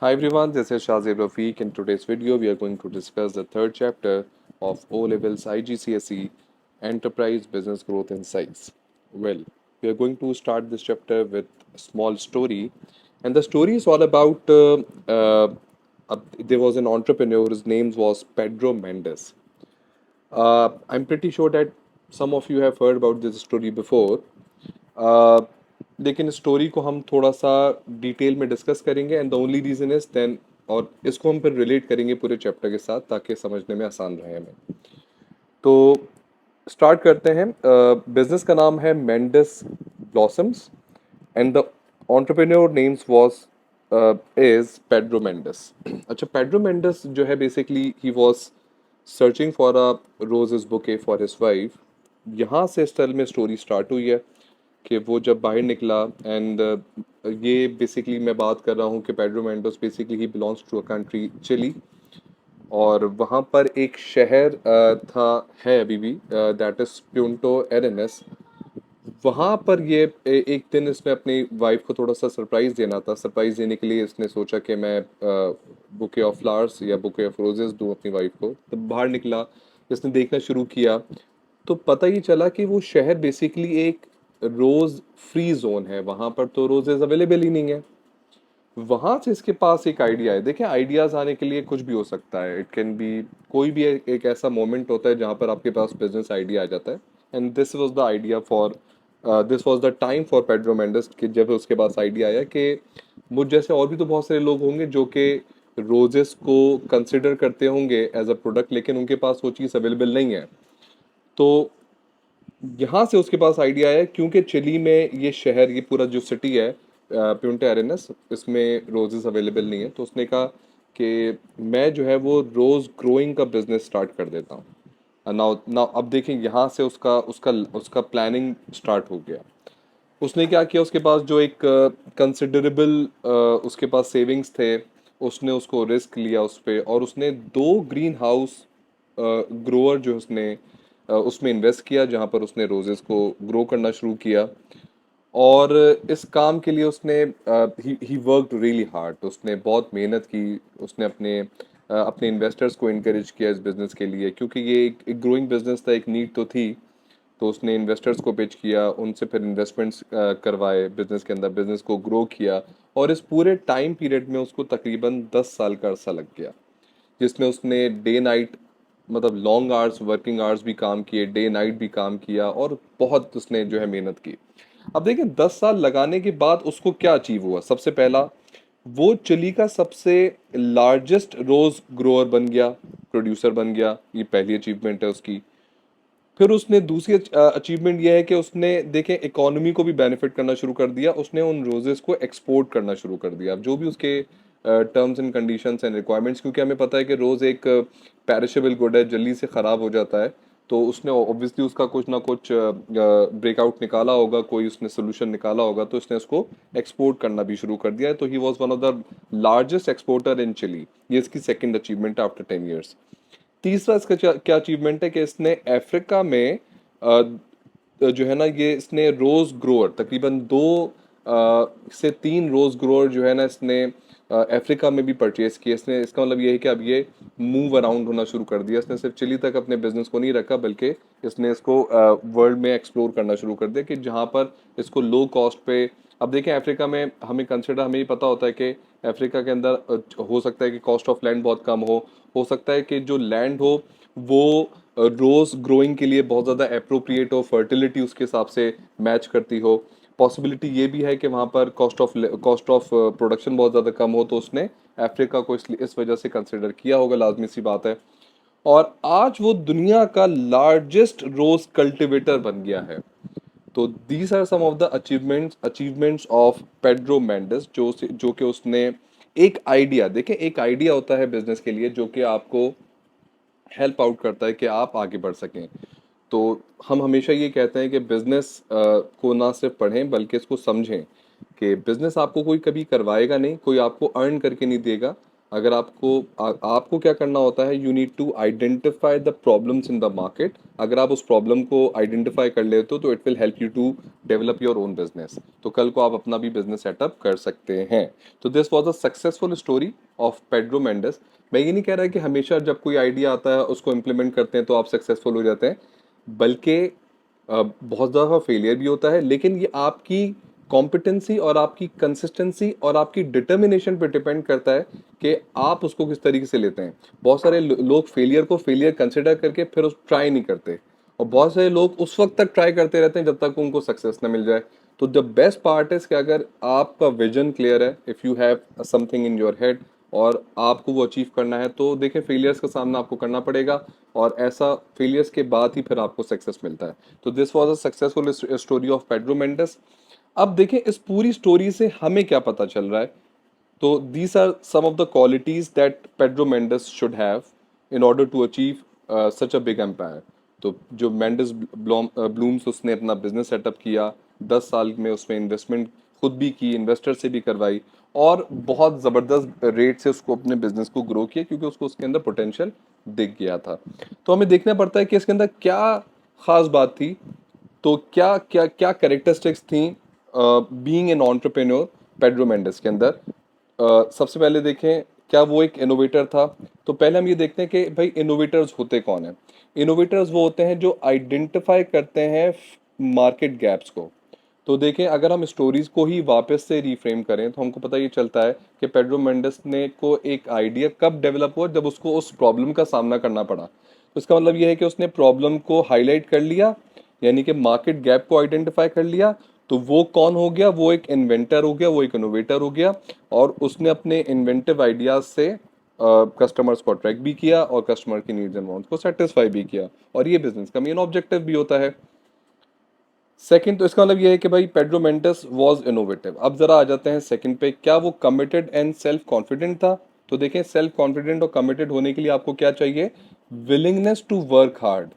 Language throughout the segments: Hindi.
Hi everyone, this is Shazib Rafiq. In today's video, we are going to discuss the third chapter of O Levels IGCSE Enterprise Business Growth Insights. Well, we are going to start this chapter with a small story, and the story is all about there was an entrepreneur whose name was Pedro Mendes. I'm pretty sure that some of you have heard about this story before. Uh, लेकिन स्टोरी को हम थोड़ा सा डिटेल में डिस्कस करेंगे and the only reason is then और इसको हम फिर रिलेट करेंगे पूरे चैप्टर के साथ ताकि समझने में आसान रहे हमें। तो स्टार्ट करते हैं। बिजनेस का नाम है Mendis blossoms and the entrepreneur names was is Pedro Mendis. अच्छा, पेड्रो मेंडिस जो है basically he was searching for a roses bouquet for his wife. यहाँ से स्टाइल में स्टोरी स्टार्ट हुई है कि वो जब बाहर निकला एंड ये बेसिकली मैं बात कर रहा हूँ कि पेड्रो मेंडोस बेसिकली ही belongs to a country Chile. और वहाँ पर एक शहर था है अभी भी, दैट इज प्यूंटो एरेनस। वहाँ पर ये एक दिन इसने अपनी वाइफ को थोड़ा सा सरप्राइज देना था। सरप्राइज देने के लिए इसने सोचा कि मैं बुके ऑफ फ्लावर्स या बुके ऑफ रोजेस दूँ अपनी वाइफ को। तो बाहर निकला, इसने देखना शुरू किया, तो पता ही चला कि वो शहर बेसिकली एक रोज फ्री जोन है। वहाँ पर तो रोजेस अवेलेबल ही नहीं है। वहां से इसके पास एक आइडिया है। देखिए, आइडियाज आने के लिए कुछ भी हो सकता है। इट कैन बी कोई भी एक ऐसा मोमेंट होता है जहां पर आपके पास बिजनेस आइडिया आ जाता है। And this was the idea for this was the time for Pedro Mendis कि जब उसके पास आइडिया आया कि मुझ जैसे और भी तो बहुत सारे लोग होंगे जो कि रोजेस को कंसिडर करते होंगे एज अ प्रोडक्ट, लेकिन उनके पास वो चीज़ अवेलेबल नहीं है। तो यहाँ से उसके पास आइडिया आया क्योंकि चिली में ये शहर, ये पूरा जो सिटी है प्यूंटे एरेनस, इसमें रोजेस अवेलेबल नहीं है। तो उसने कहा कि मैं जो है वो रोज ग्रोइंग का बिजनेस स्टार्ट कर देता हूँ। नाउ नाउ अब देखें, यहाँ से उसका उसका उसका प्लानिंग स्टार्ट हो गया। उसने क्या किया, उसके पास जो एक कंसिडरेबल उसके पास सेविंग्स थे, उसने उसको रिस्क लिया उस पे, और उसने दो ग्रीन हाउस ग्रोअर जो उसने उसमें इन्वेस्ट किया जहाँ पर उसने रोजेस को ग्रो करना शुरू किया। और इस काम के लिए उसने ही वर्कड रियली हार्ड। उसने बहुत मेहनत की। उसने अपने इन्वेस्टर्स को इनकरेज किया इस बिज़नेस के लिए, क्योंकि ये एक ग्रोइंग बिजनेस था, एक नीड तो थी। तो उसने इन्वेस्टर्स को पिच किया, उनसे फिर इन्वेस्टमेंट्स करवाए बिजनेस के अंदर, बिजनेस को ग्रो किया। और इस पूरे टाइम पीरियड में उसको तकरीबन 10 साल का अरसा लग गया, जिसमें उसने डे नाइट, मतलब लॉन्ग आवर्स, वर्किंग आवर्स भी काम किए, डे नाइट भी काम किया, और बहुत उसने जो है मेहनत की। अब देखिए, 10 साल लगाने के बाद उसको क्या अचीव हुआ। सबसे पहला, वो चिली का सबसे लार्जेस्ट रोज ग्रोअर बन गया, प्रोड्यूसर बन गया। ये पहली अचीवमेंट है उसकी। फिर उसने दूसरी अचीवमेंट ये है कि उसने देखें इकोनॉमी को भी बेनिफिट करना शुरू कर दिया। उसने उन रोजेस को एक्सपोर्ट करना शुरू कर दिया। अब जो भी उसके terms and conditions and requirements, क्योंकि हमें पता है कि रोज एक पेरिशेबल गुड है, जल्दी से ख़राब हो जाता है। तो उसने ऑब्वियसली उसका कुछ ना कुछ ब्रेकआउट निकाला होगा, कोई उसने सोल्यूशन निकाला होगा, तो उसने उसको एक्सपोर्ट करना भी शुरू कर दिया है। तो he was one of the largest exporter in Chile. ये इसकी सेकेंड अचीवमेंट है आफ्टर 10 ईयर्स। तीसरा इसका क्या अचीवमेंट है कि इसने अफ्रीका में जो है ना, ये इसने रोज ग्रोअर तकरीबन 2 से 3 रोज ग्रोअर जो है ना, इसने अफ्रीका में भी परचेज किए इसने। इसका मतलब ये है कि अब ये मूव अराउंड होना शुरू कर दिया। इसने सिर्फ चिली तक अपने बिजनेस को नहीं रखा, बल्कि इसने इसको वर्ल्ड में एक्सप्लोर करना शुरू कर दिया कि जहाँ पर इसको लो कॉस्ट पे। अब देखें, अफ्रीका में हमें ये पता होता है कि अफ्रीका के अंदर हो सकता है कि कॉस्ट ऑफ लैंड बहुत कम हो सकता है कि जो लैंड हो वो रोज ग्रोइंग के लिए बहुत ज़्यादा अप्रोप्रिएट हो, फर्टिलिटी उसके हिसाब से मैच करती हो। पॉसिबिलिटी ये भी है कि वहाँ पर कॉस्ट ऑफ प्रोडक्शन बहुत ज़्यादा कम हो। तो उसने अफ्रीका को इस वजह से कंसिडर किया होगा, लाजमी सी बात है। और आज वो दुनिया का लार्जेस्ट रोज कल्टिवेटर बन गया है। तो these are some of the achievements of Pedro Mendes, जो कि उसने एक आइडिया, देखें एक आइडिया होता है बिजनेस के लिए जो कि आपको हेल्प आउट करता है कि आप आगे बढ़ सकें। तो हम हमेशा ये कहते हैं कि बिजनेस को ना सिर्फ पढ़ें बल्कि इसको समझें कि बिजनेस आपको कोई कभी करवाएगा नहीं, कोई आपको अर्न करके नहीं देगा। अगर आपको क्या करना होता है, you need to identify the problems in the market. अगर आप उस प्रॉब्लम को आइडेंटिफाई कर लेते हो तो it will help you to develop your own business. तो कल को आप अपना भी बिजनेस सेटअप कर सकते हैं। तो this was a successful story of Pedro Mendes. मैं ये नहीं कह रहा कि हमेशा जब कोई आइडिया आता है उसको इम्प्लीमेंट करते हैं तो आप सक्सेसफुल हो जाते हैं, बल्कि बहुत ज़्यादा फेलियर भी होता है, लेकिन ये आपकी कॉम्पिटेंसी और आपकी कंसिस्टेंसी और आपकी डिटर्मिनेशन पे डिपेंड करता है कि आप उसको किस तरीके से लेते हैं। बहुत सारे लोग फेलियर को फेलियर कंसिडर करके फिर उस ट्राई नहीं करते, और बहुत सारे लोग उस वक्त तक ट्राई करते रहते हैं जब तक उनको सक्सेस ना मिल जाए। तो द बेस्ट पार्ट इज कि अगर आपका विजन क्लियर है, if you have something in your head और आपको वो अचीव करना है, तो देखिए फेलियर्स का सामना आपको करना पड़ेगा, और ऐसा फेलियर्स के बाद ही फिर आपको सक्सेस मिलता है। तो this was a successful story of Pedro Mendes. अब देखें इस पूरी स्टोरी से हमें क्या पता चल रहा है। तो these are some of the qualities that Pedro Mendes should have in order to achieve such a big empire. तो जो मेंडेस ब्लूम्स उसने अपना बिजनेस सेटअप किया, 10 साल में उसमें इन्वेस्टमेंट खुद भी की, इन्वेस्टर से भी करवाई, और बहुत ज़बरदस्त रेट से उसको अपने बिजनेस को ग्रो किया क्योंकि उसको उसके अंदर पोटेंशियल दिख गया था। तो हमें देखना पड़ता है कि इसके अंदर क्या खास बात थी। तो क्या क्या क्या कैरेक्टरिस्टिक्स थी being an entrepreneur Pedro Mendes के अंदर। सबसे पहले देखें, क्या वो एक इनोवेटर था। तो पहले हम ये देखते हैं कि भाई इनोवेटर्स होते कौन हैं। इनोवेटर्स वो होते हैं जो आइडेंटिफाई करते हैं मार्केट गैप्स को। तो देखें, अगर हम स्टोरीज को ही वापस से रिफ्रेम करें तो हमको पता ये चलता है कि पेड्रो मेंडेस ने को एक आइडिया कब डेवलप हुआ, जब उसको उस प्रॉब्लम का सामना करना पड़ा। तो इसका मतलब ये है कि उसने प्रॉब्लम को हाईलाइट कर लिया, यानी कि मार्केट गैप को आइडेंटिफाई कर लिया। तो वो कौन हो गया, वो एक इन्वेंटर हो गया, वो एक इनोवेटर हो गया, और उसने अपने इन्वेंटिव आइडियाज से कस्टमर्स को अट्रैक्ट भी किया और कस्टमर की नीड्स एंड वांट्स को सेटिस्फाई भी किया, और ये बिजनेस का मेन ऑब्जेक्टिव भी होता है। सेकंड, तो इसका मतलब ये है कि भाई पेड्रो मेंडेस वाज इनोवेटिव। अब जरा आ जाते हैं सेकंड पे, क्या वो कमिटेड एंड सेल्फ कॉन्फिडेंट था। तो देखें, सेल्फ कॉन्फिडेंट और कमिटेड होने के लिए आपको क्या चाहिए, विलिंगनेस टू वर्क हार्ड।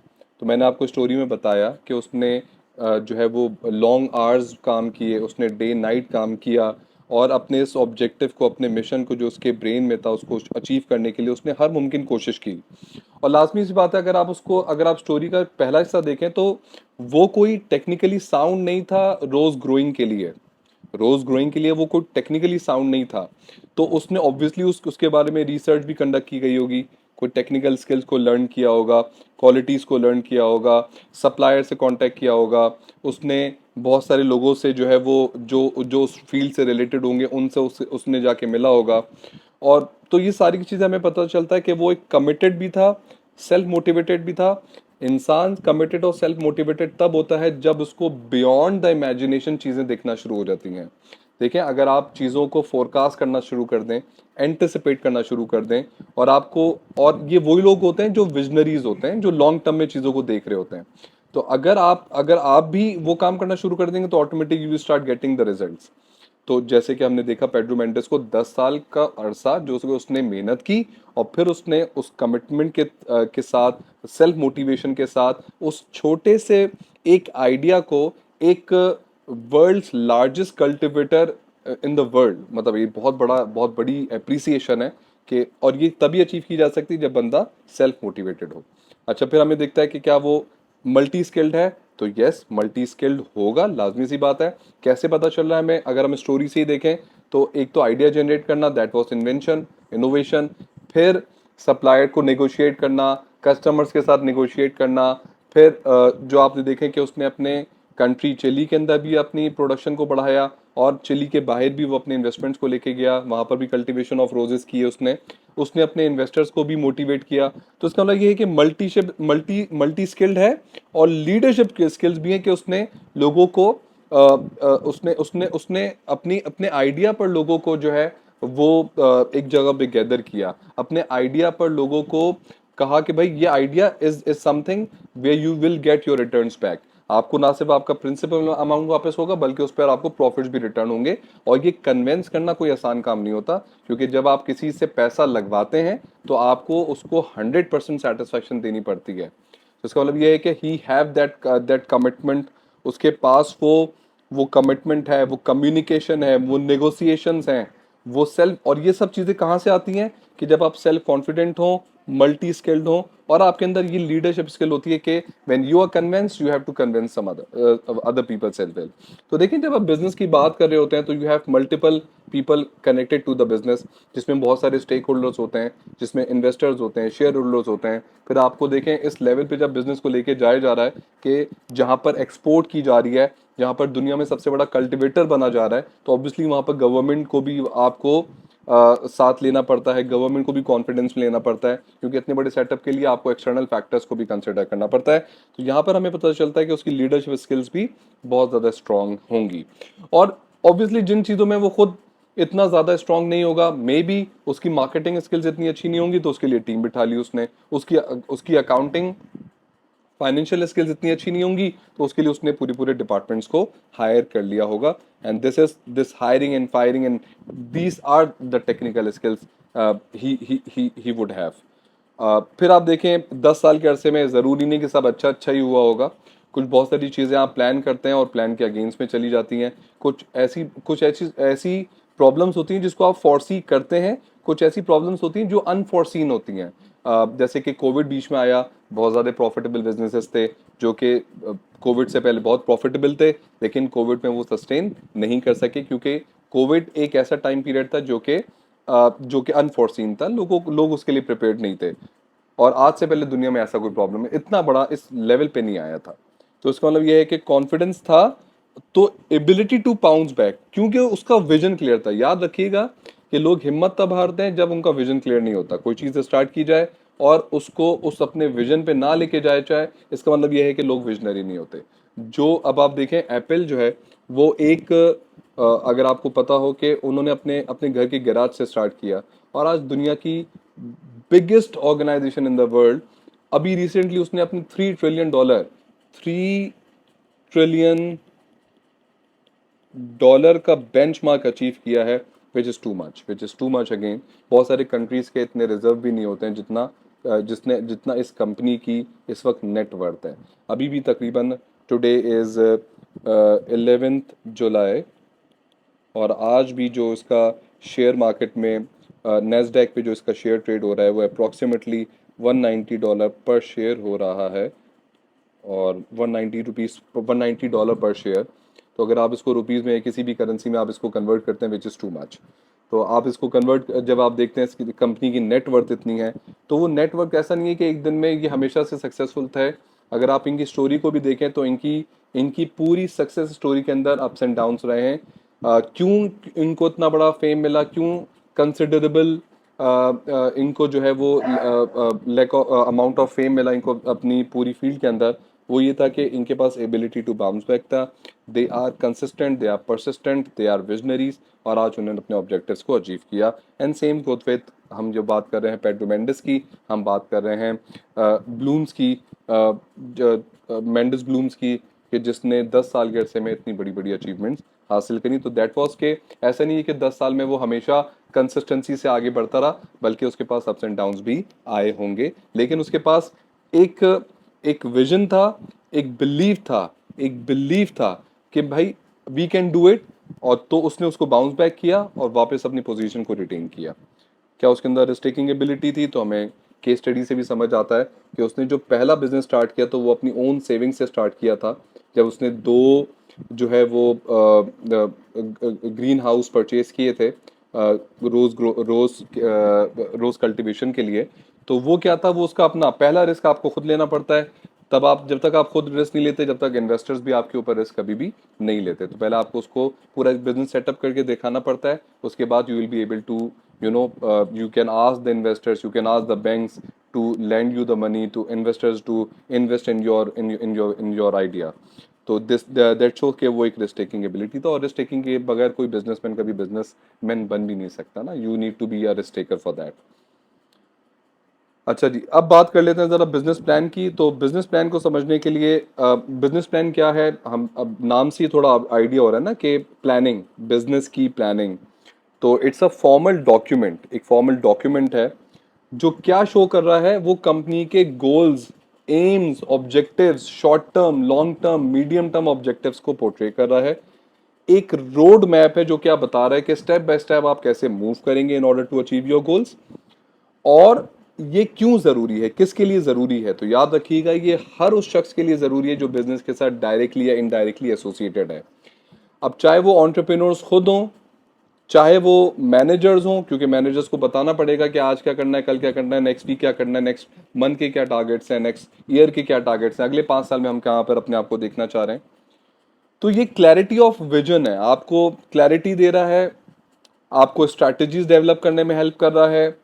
तो मैंने आपको स्टोरी में बताया कि उसने जो है वो लॉन्ग आवर्स काम किए, उसने डे नाइट काम किया, और अपने इस ऑब्जेक्टिव को, अपने मिशन को जो उसके ब्रेन में था उसको अचीव करने के लिए उसने हर मुमकिन कोशिश की। और लाजमी सी बात है, अगर आप स्टोरी का पहला हिस्सा देखें तो वो कोई टेक्निकली साउंड नहीं था रोज ग्रोइंग के लिए। रोज ग्रोइंग के लिए वो कोई टेक्निकली साउंड नहीं था। तो उसने ऑब्वियसली उसके बारे में रिसर्च भी कंडक्ट की गई होगी, कोई टेक्निकल स्किल्स को लर्न किया होगा, क्वालिटीज़ को लर्न किया होगा, सप्लायर से कांटेक्ट किया होगा, उसने बहुत सारे लोगों से जो है वो जो जो उस फील्ड से रिलेटेड होंगे उनसे उसने जाके मिला होगा। और तो ये सारी चीज़ें हमें पता चलता है कि वो एक कमिटेड भी था, सेल्फ मोटिवेटेड भी था। इंसान कमिटेड और सेल्फ मोटिवेटेड तब होता है जब उसको बियॉन्ड द इमेजिनेशन चीज़ें देखना शुरू हो जाती हैं। देखें, अगर आप चीज़ों को फोरकास्ट करना शुरू कर दें, एंटिसिपेट करना शुरू कर दें, और आपको, और ये वही लोग होते हैं जो विजनरीज होते हैं, जो लॉन्ग टर्म में चीज़ों को देख रहे होते हैं। तो अगर आप भी वो काम करना शुरू कर देंगे तो automatic you will start getting the results. तो जैसे कि हमने देखा पेड्रो मेंडेस को 10 साल का अरसा जो उसने मेहनत की, और फिर उसने उस कमिटमेंट के साथ, सेल्फ मोटिवेशन के साथ, उस छोटे से एक आइडिया को एक world's largest cultivator in the world, मतलब ये बहुत बड़ी अप्रिसिएशन है कि, और ये तभी अचीव की जा सकती है जब बंदा सेल्फ मोटिवेटेड हो। अच्छा, फिर हमें दिखता है कि क्या वो मल्टी स्किल्ड है। तो यस, मल्टी स्किल्ड होगा, लाजमी सी बात है। कैसे पता चल रहा है हमें, अगर हम स्टोरी से ही देखें तो एक तो आइडिया जनरेट करना, दैट वाज इन्वेंशन, इनोवेशन। फिर सप्लायर को नेगोशिएट करना, कस्टमर्स के साथ नेगोशिएट करना। फिर जो आपने देखें कि उसने अपने कंट्री चिली के अंदर भी अपनी प्रोडक्शन को बढ़ाया, और चिली के बाहर भी वो अपने इन्वेस्टमेंट्स को लेके गया, वहाँ पर भी कल्टीवेशन ऑफ रोजेस किए उसने। उसने अपने इन्वेस्टर्स को भी मोटिवेट किया। तो इसका मतलब ये है कि मल्टी स्किल्ड है, और लीडरशिप के स्किल्स भी हैं कि उसने लोगों को उसने उसने उसने अपनी अपने आइडिया पर लोगों को जो है वो एक जगह पे गैदर किया, अपने आइडिया पर लोगों को कहा कि भाई ये idea is something where you will get your returns back. आपको ना सिर्फ आपका प्रिंसिपल अमाउंट वापस होगा, बल्कि उस पर आपको प्रॉफिट्स भी रिटर्न होंगे। और ये कन्वेंस करना कोई आसान काम नहीं होता, क्योंकि जब आप किसी से पैसा लगवाते हैं तो आपको उसको 100% सेटिस्फैक्शन देनी पड़ती है। तो इसका मतलब ये है कि ही हैव दैट कमिटमेंट, उसके पास वो कमिटमेंट है, वो कम्युनिकेशन है, वो नेगोशिएशंस हैं, वो सेल्फ, और ये सब चीज़ें कहाँ से आती हैं कि जब आप सेल्फ कॉन्फिडेंट हो, मल्टी स्किल्ड हो, और आपके अंदर ये लीडरशिप स्किल होती है कि when you are convinced you have to convince some other peoples as well. तो देखिए, जब आप बिजनेस की बात कर रहे होते हैं तो you have multiple people connected to the business, जिसमें बहुत सारे स्टेक होल्डर्स होते हैं, जिसमें इन्वेस्टर्स होते हैं, शेयर होल्डर्स होते हैं। फिर आपको देखें इस लेवल पे जब बिजनेस को लेके जाया जा रहा है कि जहाँ पर एक्सपोर्ट की जा रही है, जहाँ पर दुनिया में सबसे बड़ा कल्टिवेटर बना जा रहा है, तो ऑब्वियसली वहाँ पर गवर्नमेंट को भी आपको साथ लेना पड़ता है, गवर्नमेंट को भी कॉन्फिडेंस में लेना पड़ता है, क्योंकि इतने बड़े सेटअप के लिए आपको एक्सटर्नल फैक्टर्स को भी कंसिडर करना पड़ता है। तो यहाँ पर हमें पता चलता है कि उसकी लीडरशिप स्किल्स भी बहुत ज़्यादा स्ट्रांग होंगी। और ऑब्वियसली जिन चीज़ों में वो खुद इतना ज़्यादा स्ट्रांग नहीं होगा, मे बी उसकी मार्केटिंग स्किल्स इतनी अच्छी नहीं होंगी, तो उसके लिए टीम बिठा ली उसने, उसकी उसकी अकाउंटिंग फाइनेंशियल स्किल्स इतनी अच्छी नहीं होंगी, तो उसके लिए उसने पूरे पूरे डिपार्टमेंट्स को हायर कर लिया होगा। And this hiring and firing and these are the technical skills he would have. फिर आप देखें 10 साल के अरसे में ज़रूरी नहीं कि सब अच्छा अच्छा ही हुआ होगा। कुछ बहुत सारी चीज़ें आप प्लान करते हैं और प्लान के अगेंस्ट में चली जाती हैं। कुछ ऐसी ऐसी प्रॉब्लम्स होती हैं जिसको आप फोर्सी करते हैं, कुछ ऐसी प्रॉब्लम्स होती हैं जो अनफोर्सीन होती हैं। जैसे कि कोविड बीच में आया, बहुत ज़्यादा प्रॉफिटेबल बिजनेसेस थे जो कि कोविड से पहले बहुत प्रॉफिटेबल थे, लेकिन कोविड में वो सस्टेन नहीं कर सके, क्योंकि कोविड एक ऐसा टाइम पीरियड था जो कि अनफोर्सीन था, लोग उसके लिए प्रिपेयर्ड नहीं थे। और आज से पहले दुनिया में ऐसा कोई प्रॉब्लम इतना बड़ा इस लेवल पे नहीं आया था। तो इसका मतलब यह है कि कॉन्फिडेंस था, तो एबिलिटी टू बाउंस बैक, क्योंकि उसका विजन क्लियर था। याद रखिएगा कि लोग हिम्मत तब हारते हैं जब उनका विजन क्लियर नहीं होता। कोई चीज़ स्टार्ट की जाए और उसको उस अपने विजन पे ना लेके जाए चाहे, इसका मतलब यह है कि लोग विजनरी नहीं होते। जो अब आप देखें, एप्पल जो है वो एक अगर आपको पता हो कि उन्होंने अपने अपने घर के गैराज से स्टार्ट किया, और आज दुनिया की biggest organization in the world, अभी रिसेंटली उसने अपने $3 ट्रिलियन $3 ट्रिलियन का बेंचमार्क अचीव किया है, which is too much again. बहुत सारे कंट्रीज के इतने रिजर्व भी नहीं होते हैं जितना इस कंपनी की इस वक्त नेट वर्थ है। अभी भी तकरीबन टुडे इज 11 जुलाई, और आज भी जो इसका शेयर मार्केट में नेस्डैक पे जो इसका शेयर ट्रेड हो रहा है वो अप्रॉक्सीमेटली $190 पर शेयर हो रहा है, और 190 पर शेयर। तो अगर आप इसको रुपीज़ में या किसी भी करेंसी में आप इसको कन्वर्ट करते हैं, विच इज़ टू मच, तो आप इसको कन्वर्ट जब आप देखते हैं इसकी कंपनी की नेटवर्थ इतनी है, तो वो नेटवर्थ ऐसा नहीं है कि एक दिन में ये हमेशा से सक्सेसफुल थे। अगर आप इनकी स्टोरी को भी देखें तो इनकी इनकी पूरी सक्सेस स्टोरी के अंदर अप्स एंड डाउन्स रहे हैं। क्यों इनको इतना बड़ा फेम मिला, क्यों कंसिडरेबल इनको जो है वो लैक अमाउंट ऑफ फेम मिला इनको अपनी पूरी फील्ड के अंदर, वो ये था कि इनके पास एबिलिटी टू बाउंस बैक था। They are consistent, they are persistent, they are visionaries, और आज उन्होंने अपने ऑब्जेक्टिव्स को अचीव किया। एंड सेम गोथ विथ, हम जो बात कर रहे हैं पेड्रो मेंडिस की, हम बात कर रहे हैं ब्लूम्स की, मेंडिस ब्लूम्स की, कि जिसने 10 साल के अरसे में इतनी बड़ी बड़ी अचीवमेंट्स हासिल करी। तो दैट वाज के ऐसा नहीं है कि 10 साल में वो हमेशा कंसिस्टेंसी से आगे बढ़ता रहा, बल्कि उसके पास अप्स एंड डाउन्स भी आए होंगे, लेकिन उसके पास एक एक विजन था, एक बिलीव था कि भाई वी कैन डू इट, और तो उसने उसको बाउंस बैक किया और वापस अपनी पोजीशन को रिटेन किया। क्या उसके अंदर रिस्क टेकिंग एबिलिटी थी? तो हमें केस स्टडी से भी समझ आता है कि उसने जो पहला बिजनेस स्टार्ट किया तो वो अपनी ओन सेविंग से स्टार्ट किया था, जब उसने दो जो है वो ग्रीन हाउस परचेज किए थे रोज कल्टीवेशन के लिए। तो वो क्या था, वो उसका अपना पहला रिस्क आपको खुद लेना पड़ता है। तब आप जब तक आप खुद रिस्क नहीं लेते, जब तक इन्वेस्टर्स भी आपके ऊपर रिस्क कभी भी नहीं लेते, तो पहले आपको उसको पूरा बिजनेस सेटअप करके दिखाना पड़ता है। उसके बाद you will be able to you can ask the investors, you can ask the banks to lend you the money, to investors to invest in your idea। तो दैट शो कि वो एक रिस्क टेकिंग एबिलिटी था, और रिस्क टेकिंग के बगैर कोई बिजनेसमैन कभी बिजनेसमैन बन भी नहीं सकता ना, you need to be a risk taker for that. अच्छा जी, अब बात कर लेते हैं ज़रा बिजनेस प्लान की। तो बिजनेस प्लान को समझने के लिए, बिजनेस प्लान क्या है, हम अब नाम से ही थोड़ा आइडिया हो रहा है ना कि प्लानिंग, बिजनेस की प्लानिंग। तो इट्स अ फॉर्मल डॉक्यूमेंट, एक फॉर्मल डॉक्यूमेंट है जो क्या शो कर रहा है, वो कंपनी के goals, AIIMS, objectives, short term, long term, medium term objectives को पोर्ट्रे कर रहा है। एक रोड मैप है जो कि आप बता रहे हैं कि स्टेप बाय स्टेप आप कैसे मूव करेंगे in order to achieve your goals, और ये क्यों जरूरी है, किसके लिए जरूरी है। तो याद रखिएगा, ये हर उस शख्स के लिए जरूरी है जो बिजनेस के साथ डायरेक्टली या इनडायरेक्टली एसोसिएटेड है। अब चाहे वो एंटरप्रेन्योर्स खुद हों, चाहे वो मैनेजर्स हों, क्योंकि मैनेजर्स को बताना पड़ेगा कि आज क्या करना है, कल क्या करना है, नेक्स्ट वीक क्या करना है, नेक्स्ट मंथ के क्या टारगेट्स हैं, नेक्स्ट ईयर के क्या टारगेट्स हैं, अगले 5 साल में हम कहाँ पर अपने आप को देखना चाह रहे हैं। तो ये क्लैरिटी ऑफ विजन है, आपको क्लैरिटी दे रहा है, आपको स्ट्रैटेजीज डेवलप करने में हेल्प कर रहा है,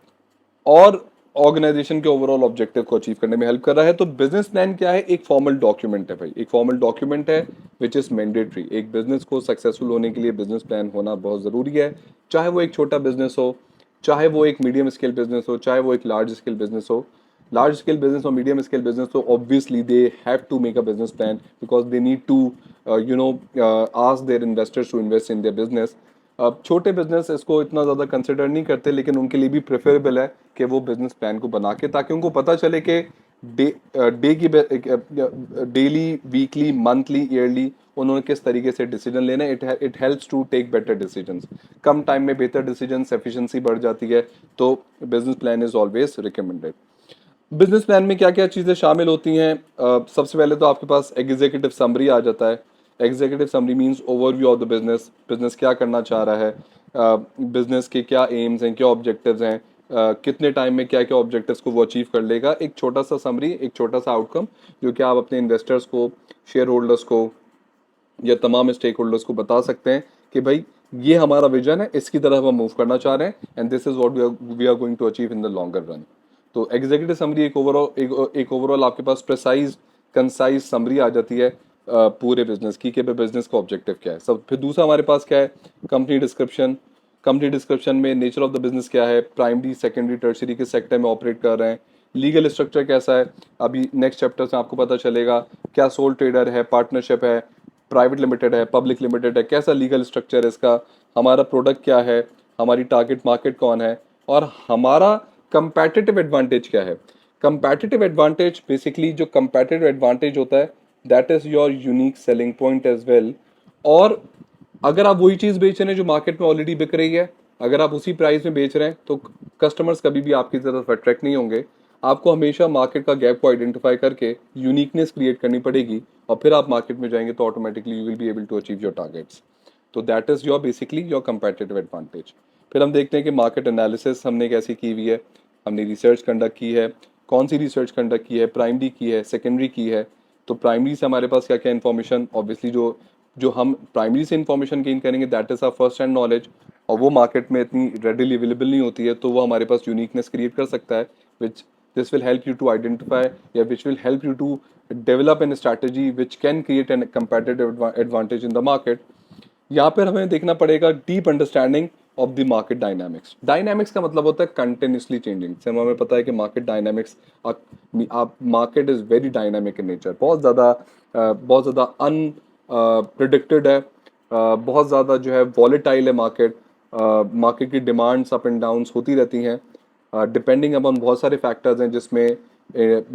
और ऑर्गेनाइजेशन के ओवरऑल ऑब्जेक्टिव को अचीव करने में हेल्प कर रहा है। तो बिजनेस प्लान क्या है? एक फॉर्मल डॉक्यूमेंट है भाई, एक फॉर्मल डॉक्यूमेंट है विच इज मैंडेटरी। एक बिजनेस को सक्सेसफुल होने के लिए बिजनेस प्लान होना बहुत जरूरी है, चाहे वो एक छोटा बिजनेस हो, चाहे वो एक मीडियम स्केल बिजनेस हो, चाहे वो एक लार्ज स्केल बिजनेस हो। लार्ज स्केल बिजनेस और मीडियम स्केल बिजनेस, तो obviously they have to make a business plan because they need to ask their investors to invest in their business. अब छोटे बिजनेस इसको इतना ज़्यादा कंसिडर नहीं करते, लेकिन उनके लिए भी प्रेफरेबल है कि वो बिजनेस प्लान को बना के, ताकि उनको पता चले कि डे की डेली, वीकली, मंथली, ईयरली उन्होंने किस तरीके से डिसीजन लेना है। It helps to take better decisions, कम टाइम में बेहतर डिसीजंस, एफिशिएंसी बढ़ जाती है। तो business plan is always recommended. Business plan में क्या क्या चीज़ें शामिल होती हैं? सबसे पहले तो आपके पास एग्जीक्यूटिव समरी आ जाता है। Executive summary means overview of the business, business क्या करना चाह रहा है, बिजनेस के क्या एम्स हैं, क्या ऑब्जेक्टिव्स हैं, कितने टाइम में क्या क्या ऑब्जेक्टिव्स को वो अचीव कर लेगा। एक छोटा सा समरी, एक छोटा सा आउटकम जो कि आप अपने इन्वेस्टर्स को, शेयर होल्डर्स को या तमाम स्टेक होल्डर्स को बता सकते हैं कि भाई ये हमारा विजन है, इसकी तरफ हम मूव करना चाह रहे हैं, and this is what we are going to achieve in the longer run. तो एग्जीक्यूटिव समरी एक ओवरऑल आपके पास प्रिसाइज कंसाइज समरी आ जाती है पूरे बिजनेस की, कि बिजनेस का ऑब्जेक्टिव क्या है। सब फिर दूसरा हमारे पास क्या है? Company description. कंपनी डिस्क्रिप्शन में नेचर ऑफ द बिजनेस क्या है, प्राइमरी, सेकेंडरी, टर्सरी किस सेक्टर में ऑपरेट कर रहे हैं, लीगल स्ट्रक्चर कैसा है, अभी नेक्स्ट चैप्टर से आपको पता चलेगा, क्या सोल ट्रेडर है, पार्टनरशिप है, प्राइवेट लिमिटेड है, पब्लिक लिमिटेड है, कैसा लीगल स्ट्रक्चर है इसका, हमारा प्रोडक्ट क्या है, हमारी टारगेट मार्केट कौन है, और हमारा कंपैटिटिव एडवांटेज क्या है। कंपैटिटिव एडवांटेज बेसिकली, जो कंपैटिटिव एडवांटेज होता है, that is your unique selling point as well. और अगर आप वही चीज़ बेच रहे हैं जो मार्केट में ऑलरेडी बिक रही है, अगर आप उसी प्राइस में बेच रहे हैं, तो कस्टमर्स कभी भी आपकी तरफ अट्रैक्ट नहीं होंगे। आपको हमेशा मार्केट का गैप को आइडेंटिफाई करके यूनिकनेस क्रिएट करनी पड़ेगी, और फिर आप मार्केट में जाएंगे तो automatically you will be able to achieve your targets. तो that is your basically your competitive advantage. फिर हम देखते हैं कि मार्केट एनालिसिस हमने कैसी की हुई है। हमने रिसर्च कंडक्ट की है, कौन सी रिसर्च कंडक्ट की है, प्राइमरी की है, सेकेंडरी की है। तो प्राइमरी से हमारे पास क्या क्या इन्फॉर्मेशन, ऑब्वियसली जो जो हम प्राइमरी से इन्फॉर्मेशन गेन करेंगे that is our first hand knowledge, और वो मार्केट में इतनी रेडिली अवेलेबल नहीं होती है, तो वो हमारे पास यूनिकनेस क्रिएट कर सकता है, which this will help you to identify, या which will help you to develop an strategy which can create an competitive advantage in the market. यहाँ पर हमें देखना पड़ेगा deep understanding of the market dynamics. Dynamics का मतलब होता है कंटिन्यूसली चेंजिंग। से हमें पता है कि मार्केट डायनामिक्स, आप market is very dynamic in nature, बहुत ज़्यादा अनप्रिडिक्टेड है, बहुत ज़्यादा जो है वॉलेटाइल है मार्केट। मार्केट की डिमांड्स अप एंड डाउन्स होती रहती हैं, डिपेंडिंग अपॉन बहुत सारे फैक्टर्स हैं,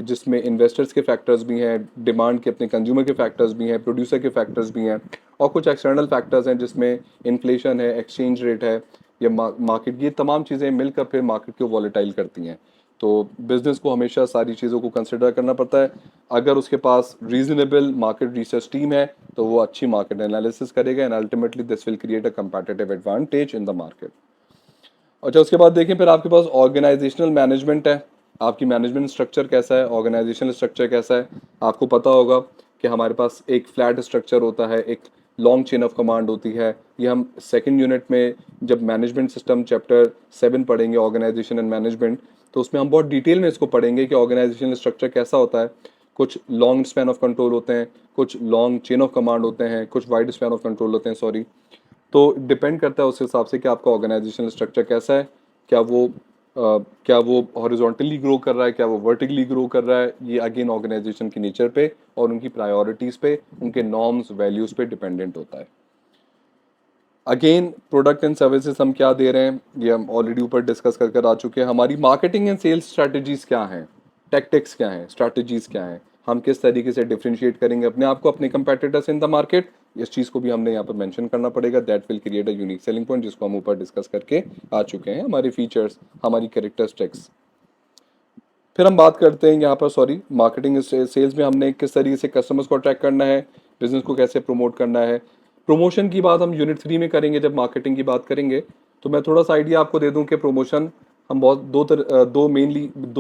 जिसमें इन्वेस्टर्स के फैक्टर्स भी हैं, डिमांड के अपने कंज्यूमर के फैक्टर्स भी हैं, प्रोड्यूसर के फैक्टर्स भी हैं, और कुछ एक्सटर्नल फैक्टर्स हैं जिसमें इन्फ्लेशन है, एक्सचेंज रेट है, या मार्केट, ये तमाम चीज़ें मिलकर फिर मार्केट को वॉलेटाइल करती हैं। तो बिजनेस को हमेशा सारी चीज़ों को कंसिडर करना पड़ता है। अगर उसके पास रीजनेबल मार्केट रिसर्च टीम है तो वो अच्छी मार्केट एनालिसिस करेगा, and ultimately this will create a competitive advantage in the market. अच्छा, उसके बाद देखें, फिर आपके पास ऑर्गेनाइजेशनल मैनेजमेंट है। आपकी मैनेजमेंट स्ट्रक्चर कैसा है, ऑर्गेनाइजेशनल स्ट्रक्चर कैसा है। आपको पता होगा कि हमारे पास एक फ्लैट स्ट्रक्चर होता है, एक लॉन्ग चेन ऑफ कमांड होती है। ये हम सेकंड यूनिट में जब मैनेजमेंट सिस्टम चैप्टर 7 पढ़ेंगे, ऑर्गेनाइजेशन एंड मैनेजमेंट, तो उसमें हम बहुत डिटेल में इसको पढ़ेंगे कि ऑर्गेनाइजेशनल स्ट्रक्चर कैसा होता है। कुछ लॉन्ग स्पैन ऑफ कंट्रोल होते हैं, कुछ लॉन्ग चेन ऑफ कमांड होते हैं, कुछ वाइड स्पैन ऑफ कंट्रोल होते हैं, सॉरी। तो डिपेंड करता है उस हिसाब से कि आपका ऑर्गेनाइजेशनल स्ट्रक्चर कैसा है। क्या वो हॉरिजॉन्टली ग्रो कर रहा है, क्या वो वर्टिकली ग्रो कर रहा है। ये अगेन ऑर्गेनाइजेशन की नेचर पे और उनकी प्रायोरिटीज़ पे, उनके नॉर्म्स, वैल्यूज़ पे डिपेंडेंट होता है। अगेन प्रोडक्ट एंड सर्विसेज हम क्या दे रहे हैं, ये हम ऑलरेडी ऊपर डिस्कस कर आ चुके हैं। हमारी मार्केटिंग एंड सेल्स स्ट्रैटेजीज क्या हैं, टैक्टिक्स क्या हैं, स्ट्रैटेजीज क्या हैं। हम किस तरीके से डिफ्रेंशिएट करेंगे अपने आप को अपने कंपेटिटर्स इन द मार्केट, इस चीज़ को भी हमने यहाँ पर मेंशन करना पड़ेगा। That will create a unique selling point, जिसको हम ऊपर डिस्कस करके आ चुके हैं, हमारे फीचर्स, हमारी कैरेक्टरिस्टिक्स। फिर हम बात करते हैं यहाँ पर, सॉरी, मार्केटिंग सेल्स में हमने किस तरीके से कस्टमर्स को अट्रैक्ट करना है, बिजनेस को कैसे प्रमोट करना है। प्रमोशन की बात हम यूनिट 3 में करेंगे जब मार्केटिंग की बात करेंगे। तो मैं थोड़ा सा आइडिया आपको दे दूं कि प्रमोशन हम बहुत दो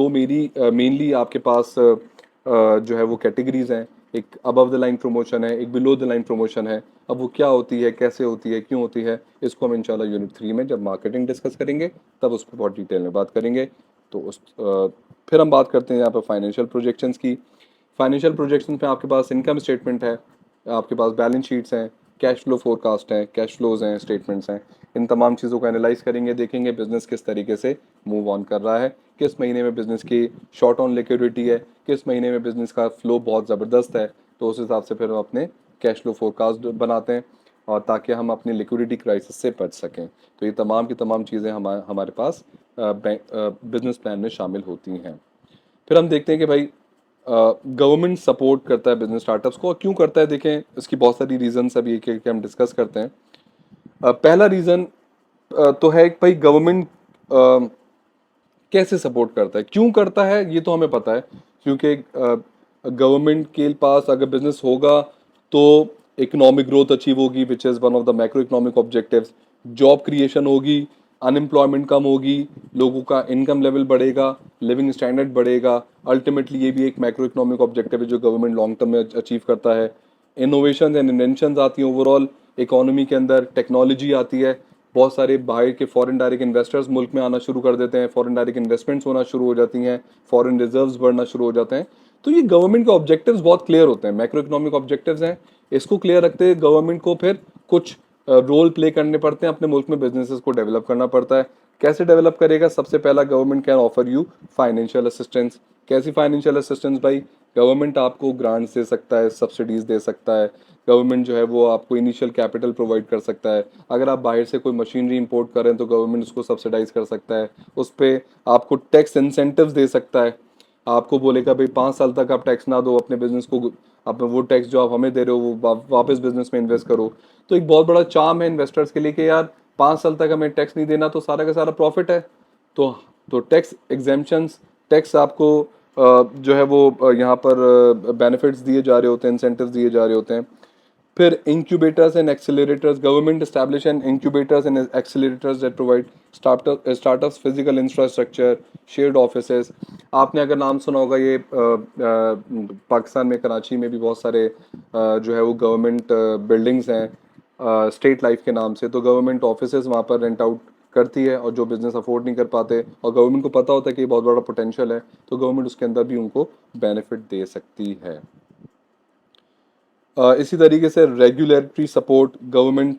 मेरी मेनली आपके पास जो है वो कैटेगरीज हैं। एक अबव द लाइन प्रमोशन है, एक बिलो द लाइन प्रमोशन है। अब वो क्या होती है, कैसे होती है, क्यों होती है, इसको हम इंशाल्लाह यूनिट 3 में जब मार्केटिंग डिस्कस करेंगे तब उसको बहुत डिटेल में बात करेंगे। तो फिर हम बात करते हैं यहाँ पर फाइनेंशियल प्रोजेक्शंस की। फाइनेंशियल प्रोजेक्शंस में आपके पास इनकम स्टेटमेंट है, आपके पास बैलेंस शीट्स हैं, कैश फ्लो फोरकास्ट हैं, कैश फ्लोज हैं, स्टेटमेंट्स हैं। इन तमाम चीज़ों को एनालाइज करेंगे, देखेंगे बिजनेस किस तरीके से मूव ऑन कर रहा है, किस महीने में बिजनेस की शॉर्ट ऑन लिक्विडिटी है, किस महीने में बिजनेस का फ्लो बहुत ज़बरदस्त है। तो उस हिसाब से फिर हम अपने कैश फ्लो फोरकास्ट बनाते हैं, और ताकि हम अपनी लिक्विडिटी क्राइसिस से बच सकें। तो ये तमाम की तमाम चीज़ें हमारे पास बिजनेस प्लान में शामिल होती हैं। फिर हम देखते हैं कि भाई गवर्नमेंट सपोर्ट करता है बिजनेस स्टार्टअप्स को, और क्यों करता है देखें, इसकी बहुत सारी रीजंस अभी एक एक हम डिस्कस करते हैं। पहला रीज़न तो है कि भाई गवर्नमेंट कैसे सपोर्ट करता है, क्यों करता है, ये तो हमें पता है। क्योंकि गवर्नमेंट के पास अगर बिजनेस होगा तो इकोनॉमिक ग्रोथ अचीव होगी, which is one of the macro economic objectives. Job creation होगी, अनएम्प्लॉयमेंट कम होगी, लोगों का इनकम लेवल बढ़ेगा, लिविंग स्टैंडर्ड बढ़ेगा। अल्टीमेटली ये भी एक मैक्रो इकोनॉमिक ऑब्जेक्टिव है जो गवर्नमेंट लॉन्ग टर्म में अचीव करता है। इनोवेशन एंड इन्वेंशन आती हैं ओवरऑल इकोनॉमी के अंदर, टेक्नोलॉजी आती है, बहुत सारे बाहर के फॉरेन डायरेक्ट इन्वेस्टर्स मुल्क में आना शुरू कर देते हैं, फॉरेन डायरेक्ट इन्वेस्टमेंट्स होना शुरू हो जाती हैं, फॉरेन रिजर्व्स बढ़ना शुरू हो जाते हैं। तो ये गवर्नमेंट के ऑब्जेक्टिव्स बहुत क्लियर होते हैं, मैक्रो इकोनॉमिक ऑब्जेक्टिव्स हैं। इसको क्लियर रखते हुए गवर्नमेंट को फिर कुछ रोल प्ले करने पड़ते हैं, अपने मुल्क में बिजनेसेस को डेवलप करना पड़ता है। कैसे डेवलप करेगा, सबसे पहला government can offer you financial assistance. कैसी फाइनेंशियल असिस्टेंस भाई, गवर्नमेंट आपको ग्रांट्स दे सकता है, सब्सिडीज दे सकता है, गवर्नमेंट जो है वो आपको इनिशियल कैपिटल प्रोवाइड कर सकता है। अगर आप बाहर से कोई मशीनरी इंपोर्ट करें तो गवर्नमेंट उसको सब्सिडाइज कर सकता है, उस पर आपको टैक्स इंसेंटिव्स दे सकता है। आपको बोलेगा भाई 5 साल तक आप टैक्स ना दो अपने बिजनेस को, आप वो टैक्स जो आप हमें दे रहे हो वो वापस बिजनेस में इन्वेस्ट करो। तो एक बहुत बड़ा चार्म है इन्वेस्टर्स के लिए कि यार 5 साल तक हमें टैक्स नहीं देना तो सारा का सारा प्रॉफिट है। तो टैक्स एग्जेम्पशंस, टैक्स आपको जो है वो यहाँ पर बेनिफिट्स दिए जा रहे होते हैं, इंसेंटिव्स दिए जा रहे होते हैं। फिर incubators and accelerators, government establish and incubators and accelerators that provide startups physical infrastructure, shared offices। आपने अगर नाम सुना होगा ये पाकिस्तान में कराची में भी बहुत सारे जो है वो गवर्नमेंट बिल्डिंग्स हैं स्टेट लाइफ के नाम से। तो गवर्नमेंट ऑफिसेज वहाँ पर रेंट आउट करती है, और जो बिजनेस अफोर्ड नहीं कर पाते और गवर्नमेंट को पता होता है कि ये बहुत बड़ा पोटेंशियल है, तो गवर्नमेंट उसके अंदर भी उनको बेनिफिट दे सकती है। इसी तरीके से regulatory support, government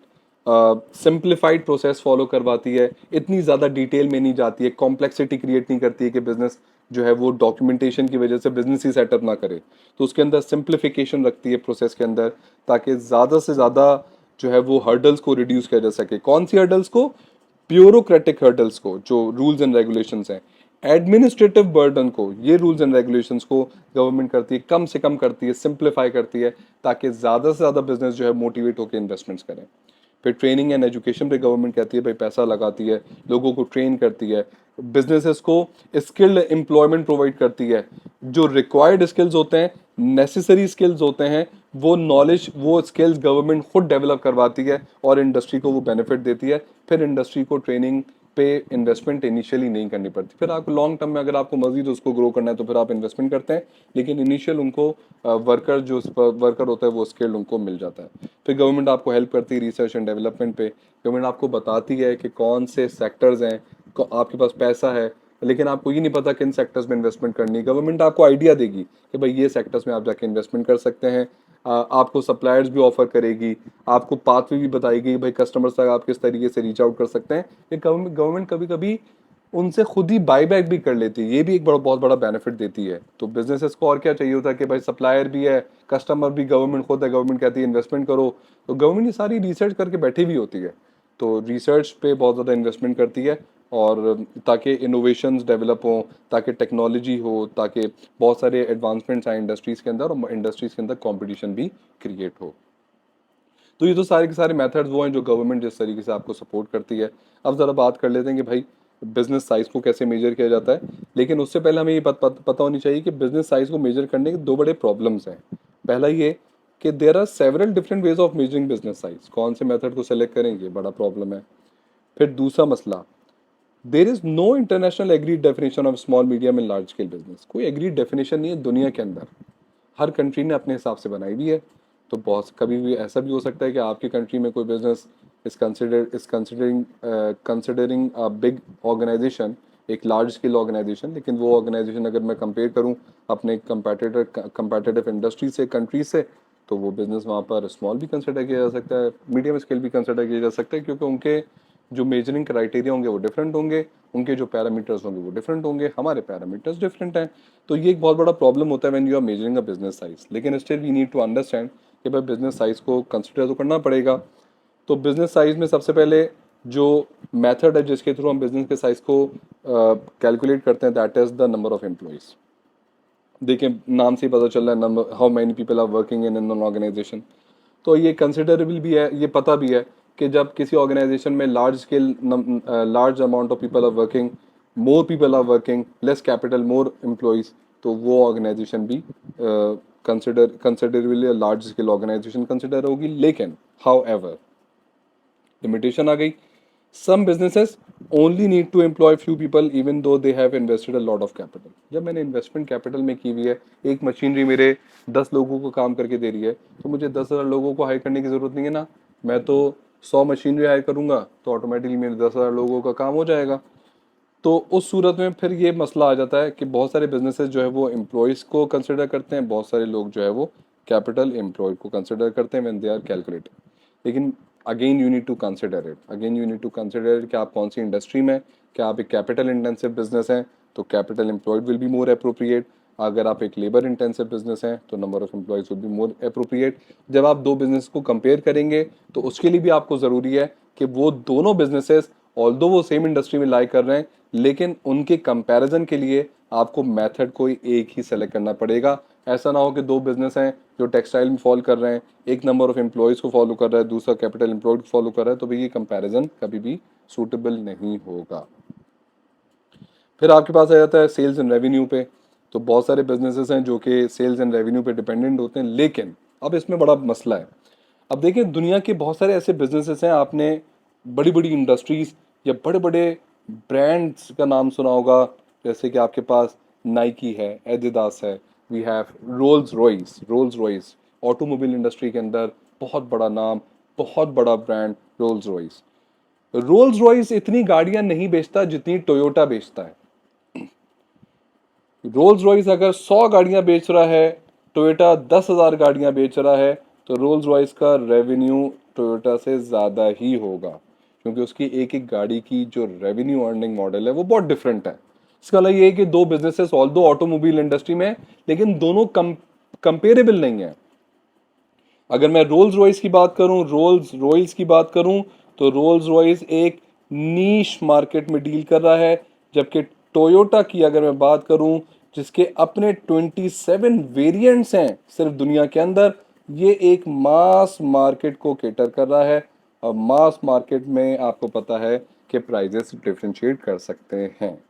simplified process follow करवाती है, इतनी ज़्यादा डिटेल में नहीं जाती है, कॉम्प्लेक्सिटी क्रिएट नहीं करती है कि बिजनेस जो है वो डॉक्यूमेंटेशन की वजह से बिजनेस ही सेटअप ना करे। तो उसके अंदर सिंप्लीफिकेशन रखती है प्रोसेस के अंदर, ताकि ज़्यादा से ज़्यादा जो है वो हर्डल्स को रिड्यूस किया जा सके। कौन सी हर्डल्स को, ब्यूरोक्रेटिक हर्डल्स को, जो रूल्स एंड रेगुलेशंस हैं, एडमिनिस्ट्रेटिव बर्डन को, ये रूल्स एंड रेगुलेशंस को गवर्नमेंट करती है, कम से कम करती है, सिंप्लीफाई करती है, ताकि ज़्यादा से ज़्यादा बिजनेस जो है मोटिवेट होकर इन्वेस्टमेंट्स करें। फिर ट्रेनिंग एंड एजुकेशन पे गवर्नमेंट कहती है भाई पैसा लगाती है, लोगों को ट्रेन करती है, बिजनेसेस को स्किल्ड एम्प्लॉयमेंट प्रोवाइड करती है। जो रिक्वायर्ड स्किल्स होते हैं, नेसेसरी स्किल्स होते हैं, वो नॉलेज, वो स्किल्स गवर्नमेंट खुद डेवलप करवाती है और इंडस्ट्री को वो बेनिफिट देती है। फिर इंडस्ट्री को ट्रेनिंग पे इन्वेस्टमेंट इनिशियली नहीं करनी पड़ती। फिर आपको लॉन्ग टर्म में अगर आपको मजीद उसको ग्रो करना है तो फिर आप इन्वेस्टमेंट करते हैं, लेकिन इनिशियल उनको वर्कर होता है वो स्किल्ड उनको मिल जाता है। फिर गवर्नमेंट आपको हेल्प करती है रिसर्च एंड डेवलपमेंट पे। गवर्नमेंट आपको बताती है कि कौन से सेक्टर्स हैं, आपके पास पैसा है लेकिन आपको ये नहीं पता किन सेक्टर्स में इन्वेस्टमेंट करनी है, गवर्नमेंट आपको आइडिया देगी कि भाई ये सेक्टर्स में आप जाके इन्वेस्टमेंट कर सकते हैं। आपको सप्लायर्स भी ऑफर करेगी, आपको पाथवे भी बताएगी भाई कस्टमर्स तक आप किस तरीके से रीच आउट कर सकते हैं। ये गवर्नमेंट कभी कभी उनसे खुद ही बाईबैक भी कर लेती है, ये भी एक बहुत बड़ा बेनिफिट देती है। तो बिजनेसेस को और क्या चाहिए होता है कि भाई सप्लायर भी है, कस्टमर भी गवर्नमेंट खुद है, गवर्नमेंट कहती है इन्वेस्टमेंट करो, तो गवर्नमेंट ये सारी रिसर्च करके बैठी भी होती है। तो रिसर्च पे बहुत ज़्यादा इन्वेस्टमेंट करती है और ताकि इनोवेशंस डेवलप हों, ताकि टेक्नोलॉजी हो, ताकि बहुत सारे एडवांसमेंट्स आए इंडस्ट्रीज़ के अंदर और इंडस्ट्रीज़ के अंदर कंपटीशन भी क्रिएट हो। तो ये तो सारे के सारे मेथड्स वो हैं जो गवर्नमेंट जिस तरीके से आपको सपोर्ट करती है। अब ज़रा बात कर लेते हैं कि भाई बिजनेस साइज को कैसे मेजर किया जाता है, लेकिन उससे पहले हमें ये पता होनी चाहिए कि बिजनेस साइज को मेजर करने के दो बड़े प्रॉब्लम्स हैं। पहला ये कि there are several different ways of measuring business size, कौन से मेथड को सेलेक्ट करेंगे बड़ा प्रॉब्लम है। फिर दूसरा मसला, there is no international agreed definition of small medium and large scale business, कोई एग्रीड डेफिनेशन नहीं है दुनिया के अंदर, हर कंट्री ने अपने हिसाब से बनाई भी है। तो बहुत कभी भी ऐसा भी हो सकता है कि आपकी कंट्री में कोई business is considering a big organization, एक लार्ज स्केल ऑर्गेनाइजेशन, लेकिन वो ऑर्गेनाइजेशन अगर मैं कंपेयर करूं अपने कंपेटिटिव इंडस्ट्री से, कंट्री से, तो वो बिजनेस वहाँ पर स्मॉल भी कंसिडर किया जा सकता है, मीडियम स्केल भी कंसिडर किया जा सकता है, क्योंकि उनके जो मेजरिंग क्राइटेरिया होंगे वो डिफरेंट होंगे, उनके जो पैरामीटर्स होंगे वो डिफरेंट होंगे, हमारे पैरामीटर्स डिफरेंट हैं। तो ये एक बहुत बड़ा प्रॉब्लम होता है when you are measuring a business size. लेकिन still we need to understand कि भाई बिजनेस साइज को कंसिडर तो करना पड़ेगा। तो बिजनेस साइज में सबसे पहले जो मेथड है जिसके थ्रू हम बिजनेस के साइज को कैलकुलेट करते हैं, that is the number of employees. देखिए नाम से ही पता चल रहा है, number how many people are working in an organization. तो ये कंसिडरेबल भी है, ये पता भी है कि जब किसी ऑर्गेनाइजेशन में large amount of people are working, more people are working, less capital, more employees, तो वो ऑर्गेनाइजेशन भी considerably large scale organization consider होगी। लेकिन हाउ एवर लिमिटेशन आ गई, some businesses only need to employ few people even though they have invested a lot of capital. जब मैंने इन्वेस्टमेंट कैपिटल में की हुई है, एक मशीनरी मेरे 10 लोगों को काम करके दे रही है, तो मुझे 10,000 लोगों को हायर करने की जरूरत नहीं है ना। मैं तो 100 मशीनरी हायर करूंगा तो ऑटोमेटिकली मेरे 10,000 लोगों का काम हो जाएगा। तो उस सूरत में फिर ये मसला आ जाता है कि बहुत सारे बिजनेसेस जो है वो एम्प्लॉयज़ को कंसिडर करते हैं, बहुत सारे लोग जो है वो कैपिटल एम्प्लॉयड को कंसिडर करते हैं व्हेन दे आर कैलकुलेटिंग। लेकिन again you need to consider it, again you need to consider it कि आप कौन सी इंडस्ट्री में, क्या आप एक कैपिटल इंटेंसिव बिजनेस हैं तो capital employed will be more appropriate, अगर आप एक लेबर इंटेंसिव बिजनेस हैं तो number of employees will be more appropriate. जब आप दो बिजनेस को कंपेयर करेंगे तो उसके लिए भी आपको ज़रूरी है कि वो दोनों बिजनेसेस ऑल्दो वो सेम इंडस्ट्री में लाई कर रहे हैं, लेकिन उनके कंपैरिजन के लिए आपको मेथड कोई एक ही सेलेक्ट करना पड़ेगा। ऐसा ना हो कि दो बिजनेस हैं जो टेक्सटाइल में फॉलो कर रहे हैं, एक नंबर ऑफ एम्प्लॉयज़ को फॉलो कर रहा है, दूसरा कैपिटल एम्प्लॉयड को फॉलो कर रहा है, तो भाई ये कंपैरिजन कभी भी सूटेबल नहीं होगा। फिर आपके पास आ जाता है सेल्स एंड रेवेन्यू पे। तो बहुत सारे बिजनेसेस हैं जो कि सेल्स एंड रेवेन्यू पे डिपेंडेंट होते हैं, लेकिन अब इसमें बड़ा मसला है। अब देखिए दुनिया के बहुत सारे ऐसे बिजनेसेस हैं, आपने बड़ी बड़ी इंडस्ट्रीज या बड़े बड़े ब्रांड्स का नाम सुना होगा, जैसे कि आपके पास नाइकी है, एडिडास है, we have Rolls Royce automobile industry के अंदर बहुत बड़ा नाम, बहुत बड़ा ब्रांड रोल्स रॉयस इतनी गाड़ियां नहीं बेचता जितनी टोयोटा बेचता है। रोल्स रॉयस अगर 100 गाड़ियां बेच रहा है, टोयोटा 10,000 गाड़ियां बेच रहा है, तो रोल्स रॉयस का रेवेन्यू टोयोटा से ज़्यादा ही होगा, क्योंकि उसकी एक एक गाड़ी की जो रेवेन्यू अर्निंग मॉडल है वो बहुत डिफरेंट है। इसका मतलब ये है कि दो बिजनेसेस ऑल दो ऑटोमोबाइल इंडस्ट्री में, लेकिन दोनों कंपेरेबल नहीं है। अगर मैं रोल्स रॉयस की बात करूं, तो रोल्स रॉयस एक नीश मार्केट में डील कर रहा है, जबकि टोयोटा की अगर मैं बात करूं, जिसके अपने 27 वेरिएंट्स हैं सिर्फ दुनिया के अंदर, ये एक मास मार्केट को केटर कर रहा है। और मास मार्केट में आपको पता है कि प्राइजेस डिफरेंशिएट कर सकते हैं।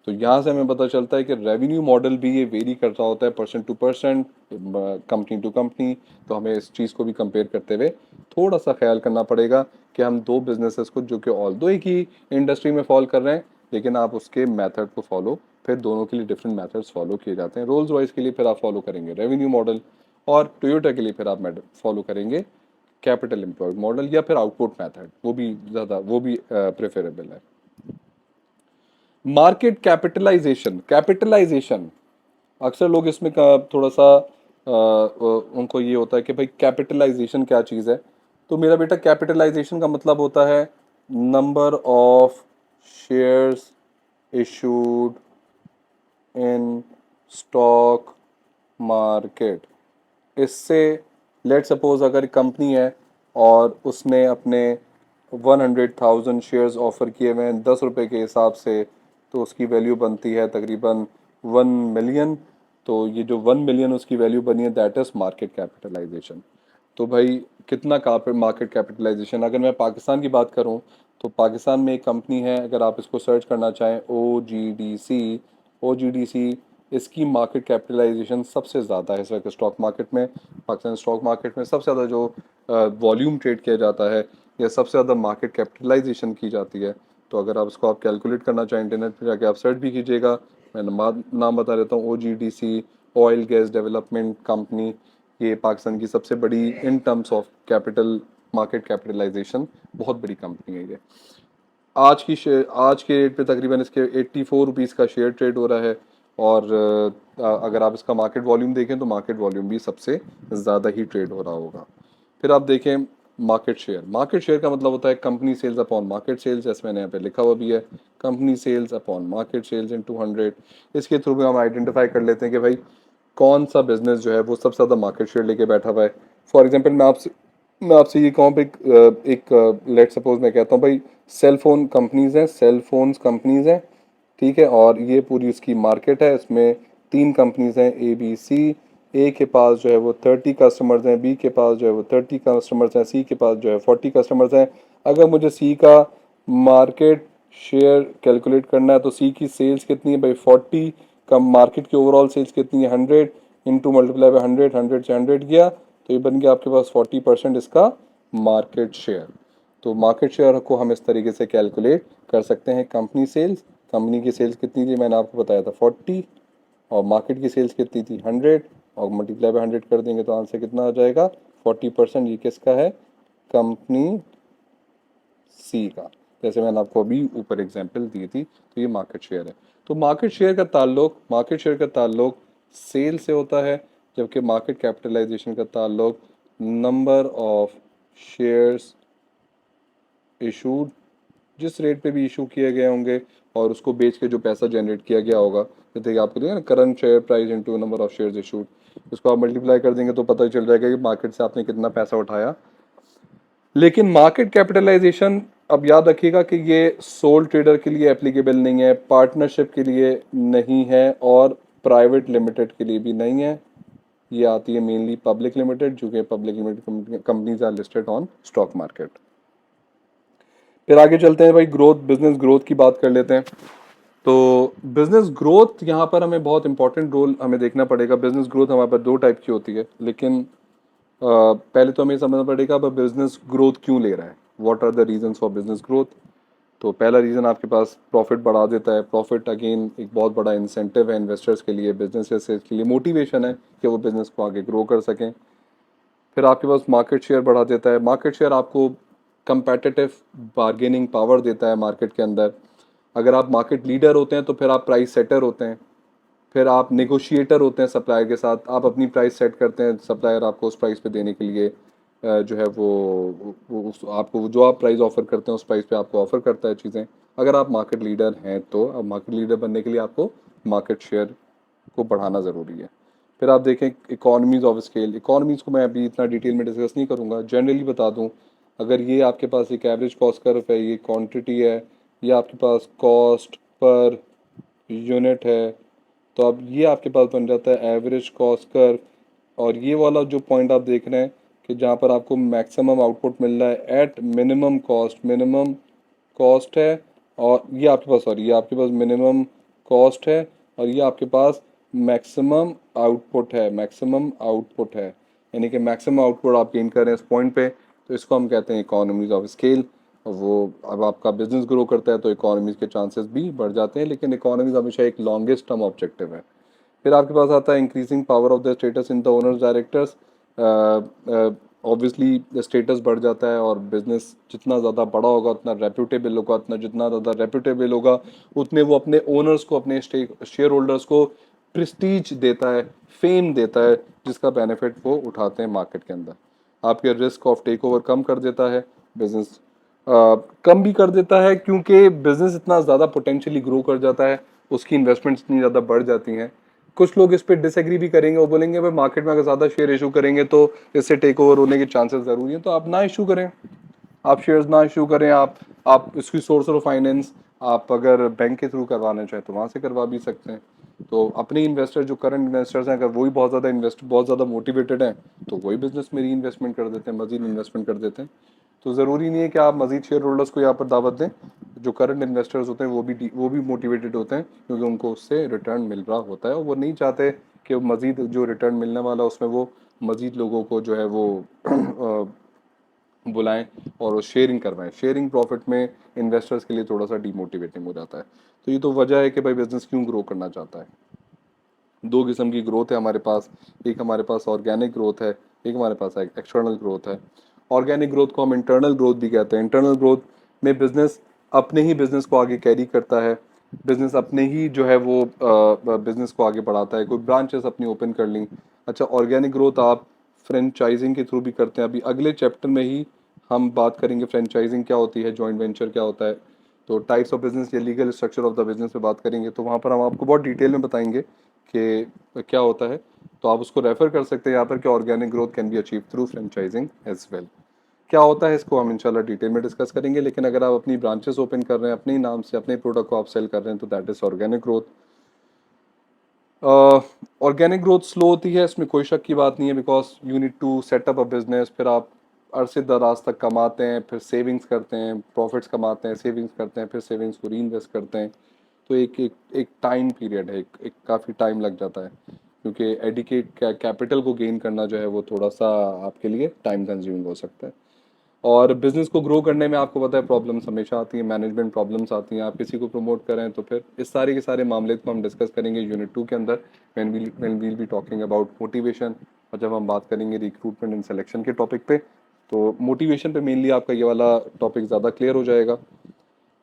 तो यहाँ से हमें पता चलता है कि रेवेन्यू मॉडल भी ये वेरी करता होता है person to person, company to company. तो हमें इस चीज़ को भी कंपेयर करते हुए थोड़ा सा ख्याल करना पड़ेगा कि हम दो बिजनेसेस को जो कि ऑल दो एक ही इंडस्ट्री में फॉलो कर रहे हैं, लेकिन आप उसके मेथड को फॉलो, फिर दोनों के लिए डिफरेंट मेथड्स फॉलो किए जाते हैं। रोल्स रॉयस के लिए फिर आप फॉलो करेंगे रेवेन्यू मॉडल, और टोयोटा के लिए फिर आप फॉलो करेंगे कैपिटल एम्प्लॉयड मॉडल या फिर आउटपुट मेथड, वो भी प्रेफरेबल है। मार्केट कैपिटलाइजेशन अक्सर लोग इसमें थोड़ा सा उनको ये होता है कि भाई कैपिटलाइजेशन क्या चीज़ है। तो मेरा बेटा कैपिटलाइजेशन का मतलब होता है number of shares issued in stock market. इससे लेट सपोज अगर कंपनी है और उसने अपने 100,000 शेयर्स ऑफर किए हुए हैं 10 रुपये के हिसाब से, तो उसकी वैल्यू बनती है तकरीबन 1 मिलियन। तो ये जो 1 मिलियन उसकी वैल्यू बनी है, दैट इज़ मार्केट कैपिटलाइजेशन। तो भाई कितना मार्केट कैपिटलाइजेशन, अगर मैं पाकिस्तान की बात करूं तो पाकिस्तान में एक कंपनी है, अगर आप इसको सर्च करना चाहें, ओ जी डी सी। इसकी मार्केट कैपिटलाइजेशन सबसे ज़्यादा है इस वक्त स्टॉक मार्केट में। पाकिस्तान स्टॉक मार्केट में सबसे ज़्यादा जो वॉल्यूम ट्रेड किया जाता है या सबसे ज़्यादा मार्केट कैपिटलाइजेशन की जाती है। तो अगर आप इसको कैलकुलेट करना चाहें, इंटरनेट पर जाके आप सर्च भी कीजिएगा। मैं नाम बता देता हूँ, OGDC, oil gas development company. ये पाकिस्तान की सबसे बड़ी in terms of capital, market capitalization, बहुत बड़ी कंपनी है ये। आज के रेट पे तकरीबन इसके 84 रुपीज़ का शेयर ट्रेड हो रहा है। और अगर आप इसका मार्केट वॉल्यूम देखें तो मार्केट वॉल्यूम भी सबसे ज़्यादा ही ट्रेड हो रहा होगा। फिर आप देखें मार्केट शेयर का मतलब होता है company sales upon market sales, जैसे मैंने यहाँ पे लिखा हुआ भी है, company sales upon market sales in 200। इसके थ्रू भी हम आइडेंटिफाई कर लेते हैं कि भाई कौन सा बिजनेस जो है वो सबसे ज़्यादा मार्केट शेयर लेके बैठा हुआ है। फॉर एग्जांपल मैं आपसे ये कहूँ, एक लेट सपोज मैं कहता हूँ भाई, सेल फोन कंपनीज हैं, सेल फोन्स कंपनीज हैं, ठीक है, और ये पूरी उसकी मार्केट है। इसमें 3 कंपनीज हैं, ABC। ए के पास जो है वो 30 कस्टमर्स हैं, बी के पास जो है वो 30 कस्टमर्स हैं, सी के पास जो है 40 कस्टमर्स हैं। अगर मुझे सी का मार्केट शेयर कैलकुलेट करना है तो सी की सेल्स कितनी है भाई, 40, कम मार्केट की ओवरऑल सेल्स कितनी है, 100, इंटू मल्टीप्लाई बाई 100, 100 से 100 किया तो ये बन गया आपके पास 40% इसका मार्केट शेयर। तो मार्केट शेयर को हम इस तरीके से कैलकुलेट कर सकते हैं। कंपनी की सेल्स कितनी थी, मैंने आपको बताया था 40, और मार्केट की सेल्स कितनी थी 100, और मल्टीप्लाई बाई 100 कर देंगे तो आंसर कितना आ जाएगा, 40%। ये किसका है, कंपनी सी का, जैसे मैंने आपको अभी ऊपर एग्जांपल दी थी। तो ये मार्केट शेयर है। तो मार्केट शेयर का ताल्लुक सेल से होता है, जबकि मार्केट कैपिटलाइजेशन का ताल्लुक नंबर ऑफ शेयर्स इशूड, जिस रेट पे भी इशू किए गए होंगे और उसको बेच के जो पैसा जनरेट किया गया होगा, जैसे कि आपको देखिए ना, current share price into number of shares issued, उसको आप मल्टीप्लाई कर देंगे तो पता ही चल जाएगा कि मार्केट से आपने कितना पैसा उठाया। लेकिन मार्केट कैपिटलाइजेशन, अब याद रखिएगा कि ये सोल ट्रेडर के लिए एप्लीकेबल नहीं है, पार्टनरशिप के लिए नहीं है, और प्राइवेट लिमिटेड के लिए भी नहीं है। ये आती है मेनली पब्लिक लिमिटेड, जो कि public limited companies are listed on stock market. फिर आगे चलते हैं भाई, बिजनेस ग्रोथ की बात कर लेते हैं। तो बिजनेस ग्रोथ यहाँ पर हमें बहुत इंपॉर्टेंट रोल हमें देखना पड़ेगा। बिजनेस ग्रोथ हमारे पास 2 टाइप की होती है, लेकिन पहले तो हमें समझना पड़ेगा अब बिजनेस ग्रोथ क्यों ले रहा है, what are the reasons for business growth. तो पहला रीज़न आपके पास प्रॉफिट बढ़ा देता है। प्रॉफिट अगेन एक बहुत बड़ा इंसेंटिव है इन्वेस्टर्स के लिए, बिजनेसेस के लिए मोटिवेशन है कि वो बिजनेस को आगे ग्रो कर सकें। फिर आपके पास मार्केट शेयर बढ़ा देता है। मार्केट शेयर आपको कंपेटिटिव बार्गेनिंग पावर देता है मार्केट के अंदर। अगर आप मार्केट लीडर होते हैं तो फिर आप प्राइस सेटर होते हैं, फिर आप नेगोशिएटर होते हैं सप्लायर के साथ, आप अपनी प्राइस सेट करते हैं, सप्लायर आपको उस प्राइस पे देने के लिए जो है आपको जो आप प्राइस ऑफर करते हैं उस प्राइस पे आपको ऑफर करता है चीज़ें। अगर आप मार्केट लीडर हैं तो अब मार्केट लीडर बनने के लिए आपको मार्केट शेयर को बढ़ाना ज़रूरी है। फिर आप देखें इकोनॉमीज ऑफ स्केल। इकोनॉमीज को मैं अभी इतना डिटेल में डिस्कस नहीं करूँगा, जनरली बता दूँ। अगर ये आपके पास एक एवरेज कॉस्ट कर्व है, ये क्वांटिटी है, ये आपके पास कॉस्ट पर यूनिट है, तो अब ये आपके पास बन जाता है एवरेज कॉस्ट कर्व। और ये वाला जो पॉइंट आप देख रहे हैं कि जहाँ पर आपको मैक्सिमम आउटपुट मिल रहा है एट मिनिमम कॉस्ट है, और ये आपके पास, सॉरी, ये आपके पास मिनिमम कॉस्ट है, और ये आपके पास मैक्सिमम आउटपुट है, यानी कि मैक्सिमम आउटपुट आप गेन कर रहे हैं इस पॉइंट पे। तो इसको हम कहते हैं इकोनॉमीज ऑफ स्केल। वो अब आपका बिजनेस ग्रो करता है तो इकोनॉमीज के चांसेस भी बढ़ जाते हैं, लेकिन इकोनॉमीज हमेशा एक लॉन्गेस्ट टर्म ऑब्जेक्टिव है। फिर आपके पास आता है increasing power of the status in the owners directors. Obviously status बढ़ जाता है, और बिजनेस जितना ज़्यादा बड़ा होगा उतना रेप्यूटेबल होगा, जितना ज़्यादा रेप्यूटेबल होगा उतने वो अपने ओनर्स को, अपने शेयर होल्डर्स को प्रेस्टीज देता है, फेम देता है, जिसका बेनिफिट वो उठाते हैं मार्केट के अंदर। आपके रिस्क ऑफ टेक ओवर कम कर देता है बिजनेस, कम भी कर देता है क्योंकि बिजनेस इतना ज़्यादा पोटेंशियली ग्रो कर जाता है, उसकी इन्वेस्टमेंट्स इतनी ज़्यादा बढ़ जाती हैं। कुछ लोग इस पे डिसएग्री भी करेंगे, वो बोलेंगे भाई मार्केट में अगर ज़्यादा शेयर इशू करेंगे तो इससे टेक ओवर होने के चांसेस ज़रूरी हैं, तो आप ना इशू करें। आप शेयर्स ना इशू करें, आप इसकी सोर्स ऑफ फाइनेंस आप अगर बैंक के थ्रू करवाना चाहें तो वहाँ से करवा भी सकते हैं। तो अपने इन्वेस्टर जो करंट इन्वेस्टर्स हैं, अगर वही बहुत ज़्यादा मोटिवेटेड हैं तो वही बिजनेस में री इन्वेस्टमेंट कर देते हैं, मजीद इन्वेस्टमेंट कर देते हैं। तो ज़रूरी नहीं है कि आप मजीद शेयर होल्डर्स को यहाँ पर दावत दें। जो करंट इन्वेस्टर्स होते हैं वो भी मोटिवेटेड होते हैं, क्योंकि उनको उससे रिटर्न मिल रहा होता है और वो नहीं चाहते कि मजीद जो रिटर्न मिलने वाला उसमें वो मजीद लोगों को जो है वो बुलाएं और वो शेयरिंग करवाएं। शेयरिंग प्रॉफिट में इन्वेस्टर्स के लिए थोड़ा सा डीमोटिवेटिंग हो जाता है। तो ये तो वजह है कि भाई बिजनेस क्यों ग्रो करना चाहता है। दो किस्म की ग्रोथ है हमारे पास, एक हमारे पास ऑर्गेनिक ग्रोथ है, एक हमारे पास एक्सटर्नल ग्रोथ है। ऑर्गेनिक ग्रोथ को हम इंटरनल ग्रोथ भी कहते हैं। इंटरनल ग्रोथ में बिजनेस अपने ही बिजनेस को आगे कैरी करता है, बिजनेस अपने ही जो है वो बिजनेस को आगे बढ़ाता है, कोई ब्रांचेस अपनी ओपन कर ली। अच्छा, ऑर्गेनिक ग्रोथ आप फ्रेंचाइजिंग के थ्रू भी करते हैं। अभी अगले चैप्टर में ही हम बात करेंगे फ्रेंचाइजिंग क्या होती है, जॉइंट वेंचर क्या होता है। तो टाइप्स ऑफ बिजनेस या legal structure of the business पे बात करेंगे, तो वहाँ पर हम आपको बहुत डिटेल में बताएंगे कि क्या होता है। तो आप उसको रेफर कर सकते हैं यहाँ पर कि organic growth can be achieve through franchising as well. क्या होता है इसको हम इंशाल्लाह डिटेल में डिस्कस करेंगे, लेकिन अगर आप अपनी ब्रांचेस ओपन कर रहे हैं अपने ही नाम से, अपने प्रोडक्ट को आप सेल कर रहे हैं, तो that is organic growth. Organic growth slow होती है, इसमें कोई शक की बात नहीं है, because you need to set up a business. फिर आप अरसे दराज तक कमाते हैं, फिर सेविंग्स करते हैं, प्रॉफिट्स कमाते हैं, सेविंग्स करते हैं, फिर सेविंग्स को री इन्वेस्ट करते हैं। तो एक टाइम पीरियड है, एक काफ़ी टाइम लग जाता है, क्योंकि एडिकेट कैपिटल को गेन करना जो है वो थोड़ा सा आपके लिए टाइम कंज्यूमिंग हो सकता है। और बिजनेस को ग्रो करने में आपको पता है प्रॉब्लम्स हमेशा आती हैं, मैनेजमेंट प्रॉब्लम्स आती हैं। आप किसी को प्रमोट करें तो फिर इस सारे के सारे मामले को हम डिस्कस करेंगे यूनिट 2 के अंदर, when we'll be talking about motivation. और जब हम बात करेंगे रिक्रूटमेंट एंड सिलेक्शन के टॉपिक पे, तो मोटिवेशन पे मेनली आपका ये वाला टॉपिक ज़्यादा क्लियर हो जाएगा।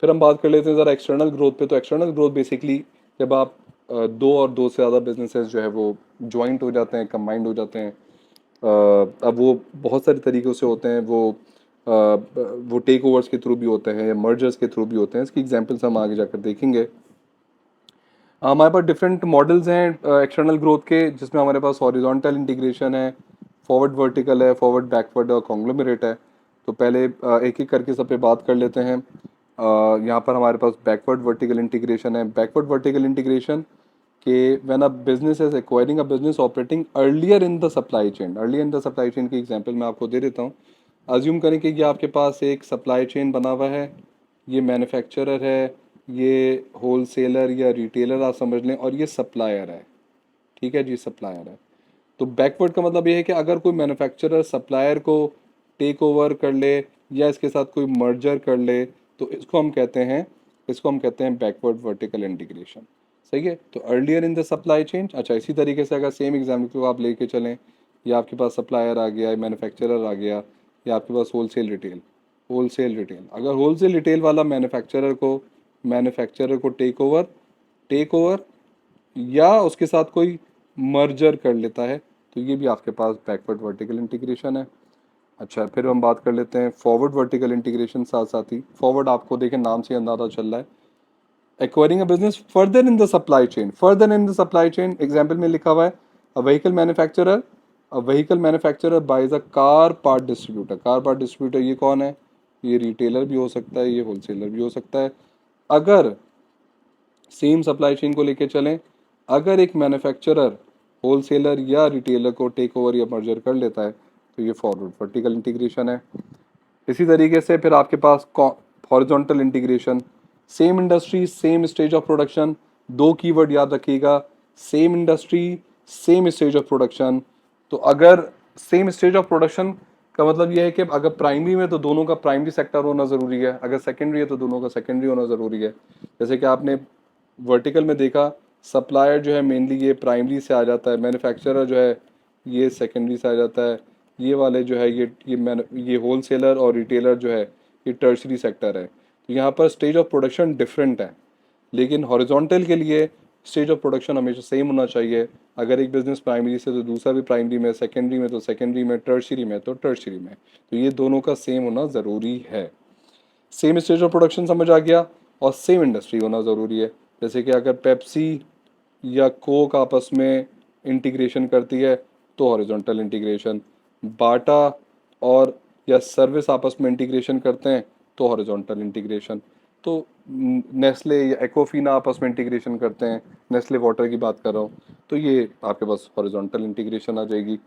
फिर हम बात कर लेते हैं ज़रा एक्सटर्नल ग्रोथ पे। तो एक्सटर्नल ग्रोथ बेसिकली जब आप दो और दो से ज़्यादा बिजनेसेस जो है वो ज्वाइंट हो जाते हैं, कंबाइंड हो जाते हैं। अब वो बहुत सारे तरीक़ों से होते हैं, वो टेक ओवर्स के थ्रू भी होते हैं या मर्जर्स के थ्रू भी होते हैं। इसकी एग्जांपल्स हम आगे जाकर देखेंगे। हमारे पास डिफरेंट मॉडल्स हैं एक्सटर्नल ग्रोथ के, जिसमें हमारे पास हॉरिजॉन्टल इंटीग्रेशन है, फॉरवर्ड वर्टिकल है, फॉरवर्ड बैकवर्ड और कॉन्ग्लोमरेट है। तो पहले एक एक करके सब पे बात कर लेते हैं। यहाँ पर हमारे पास बैकवर्ड वर्टिकल इंटीग्रेशन है। बैकवर्ड वर्टिकल इंटीग्रेशन कि when a business is acquiring a business operating earlier in the supply chain. Earlier in the supply chain की एग्जांपल मैं आपको दे देता हूँ। अज्यूम करें कि ये आपके पास एक सप्लाई चेन बना हुआ है, ये मैन्युफैक्चरर है, ये होलसेलर या रिटेलर आप समझ लें, और ये सप्लायर है। ठीक है जी, सप्लायर है। तो बैकवर्ड का मतलब ये है कि अगर कोई मैन्युफैक्चरर सप्लायर को टेक ओवर कर ले या इसके साथ कोई मर्जर कर ले, तो इसको हम कहते हैं बैकवर्ड वर्टिकल इंटीग्रेशन। सही है। तो earlier in the supply chain. अच्छा, इसी तरीके से अगर सेम एग्जाम्पल को आप लेके चलें, या आपके पास सप्लायर आ गया, मैन्युफैक्चरर आ गया, या आपके पास होलसेल रिटेल। अगर होलसेल रिटेल वाला मैन्युफैक्चरर को टेक ओवर या उसके साथ कोई मर्जर कर लेता है, तो ये भी आपके पास बैकवर्ड वर्टिकल इंटीग्रेशन है। अच्छा, फिर हम बात कर लेते हैं फॉरवर्ड वर्टिकल इंटीग्रेशन। साथ साथ ही फॉरवर्ड आपको देखें नाम से अंदाजा चल रहा है, acquiring a business further in the supply chain. Further in the supply chain example में लिखा हुआ है a vehicle manufacturer buys a car part distributor. Car part distributor ये कौन है? ये रिटेलर भी हो सकता है, ये होलसेलर भी हो सकता है। अगर सेम सप्लाई चेन को लेके चलें, अगर एक मैन्युफैक्चरर होलसेलर या रिटेलर को टेक ओवर या मर्जर कर लेता है, तो ये फॉरवर्ड वर्टिकल इंटीग्रेशन है। इसी तरीके से फिर आपके पास horizontal integration, same industry same stage of production. दो कीवर्ड याद रखिएगा, same industry same stage of production. तो अगर सेम स्टेज ऑफ प्रोडक्शन का मतलब यह है कि अगर प्राइमरी में तो दोनों का प्राइमरी सेक्टर होना ज़रूरी है, अगर सेकेंडरी है तो दोनों का सेकेंडरी होना ज़रूरी है। जैसे कि आपने वर्टिकल में देखा, सप्लायर जो है मेनली ये प्राइमरी से आ जाता है, मैन्युफैक्चरर जो है ये सेकेंडरी से आ जाता है, ये वाले जो है ये होलसेलर और रिटेलर जो है ये टर्शरी सेक्टर है। तो यहाँ पर स्टेज ऑफ प्रोडक्शन डिफरेंट है, लेकिन हॉरिजॉन्टल के लिए स्टेज ऑफ प्रोडक्शन हमेशा सेम होना चाहिए। अगर एक बिजनेस प्राइमरी से तो दूसरा भी प्राइमरी में, सेकेंडरी में तो सेकेंडरी में, टर्शरी में तो टर्शरी में। तो ये दोनों का सेम होना ज़रूरी है। सेम स्टेज ऑफ प्रोडक्शन समझ आ गया, और सेम इंडस्ट्री होना ज़रूरी है। जैसे कि अगर पेप्सी या कोक आपस में इंटीग्रेशन करती है तो हॉरिजॉन्टल इंटीग्रेशन, बाटा और या सर्विस आपस में इंटीग्रेशन करते हैं तो हॉरिजॉन्टल इंटीग्रेशन। तो नेस्ले या एक्वाफीना आपस में इंटीग्रेशन करते हैं, नेस्ले वाटर की बात कर रहा हूँ, तो ये आपके पास हॉरिजॉन्टल इंटीग्रेशन आ जाएगी।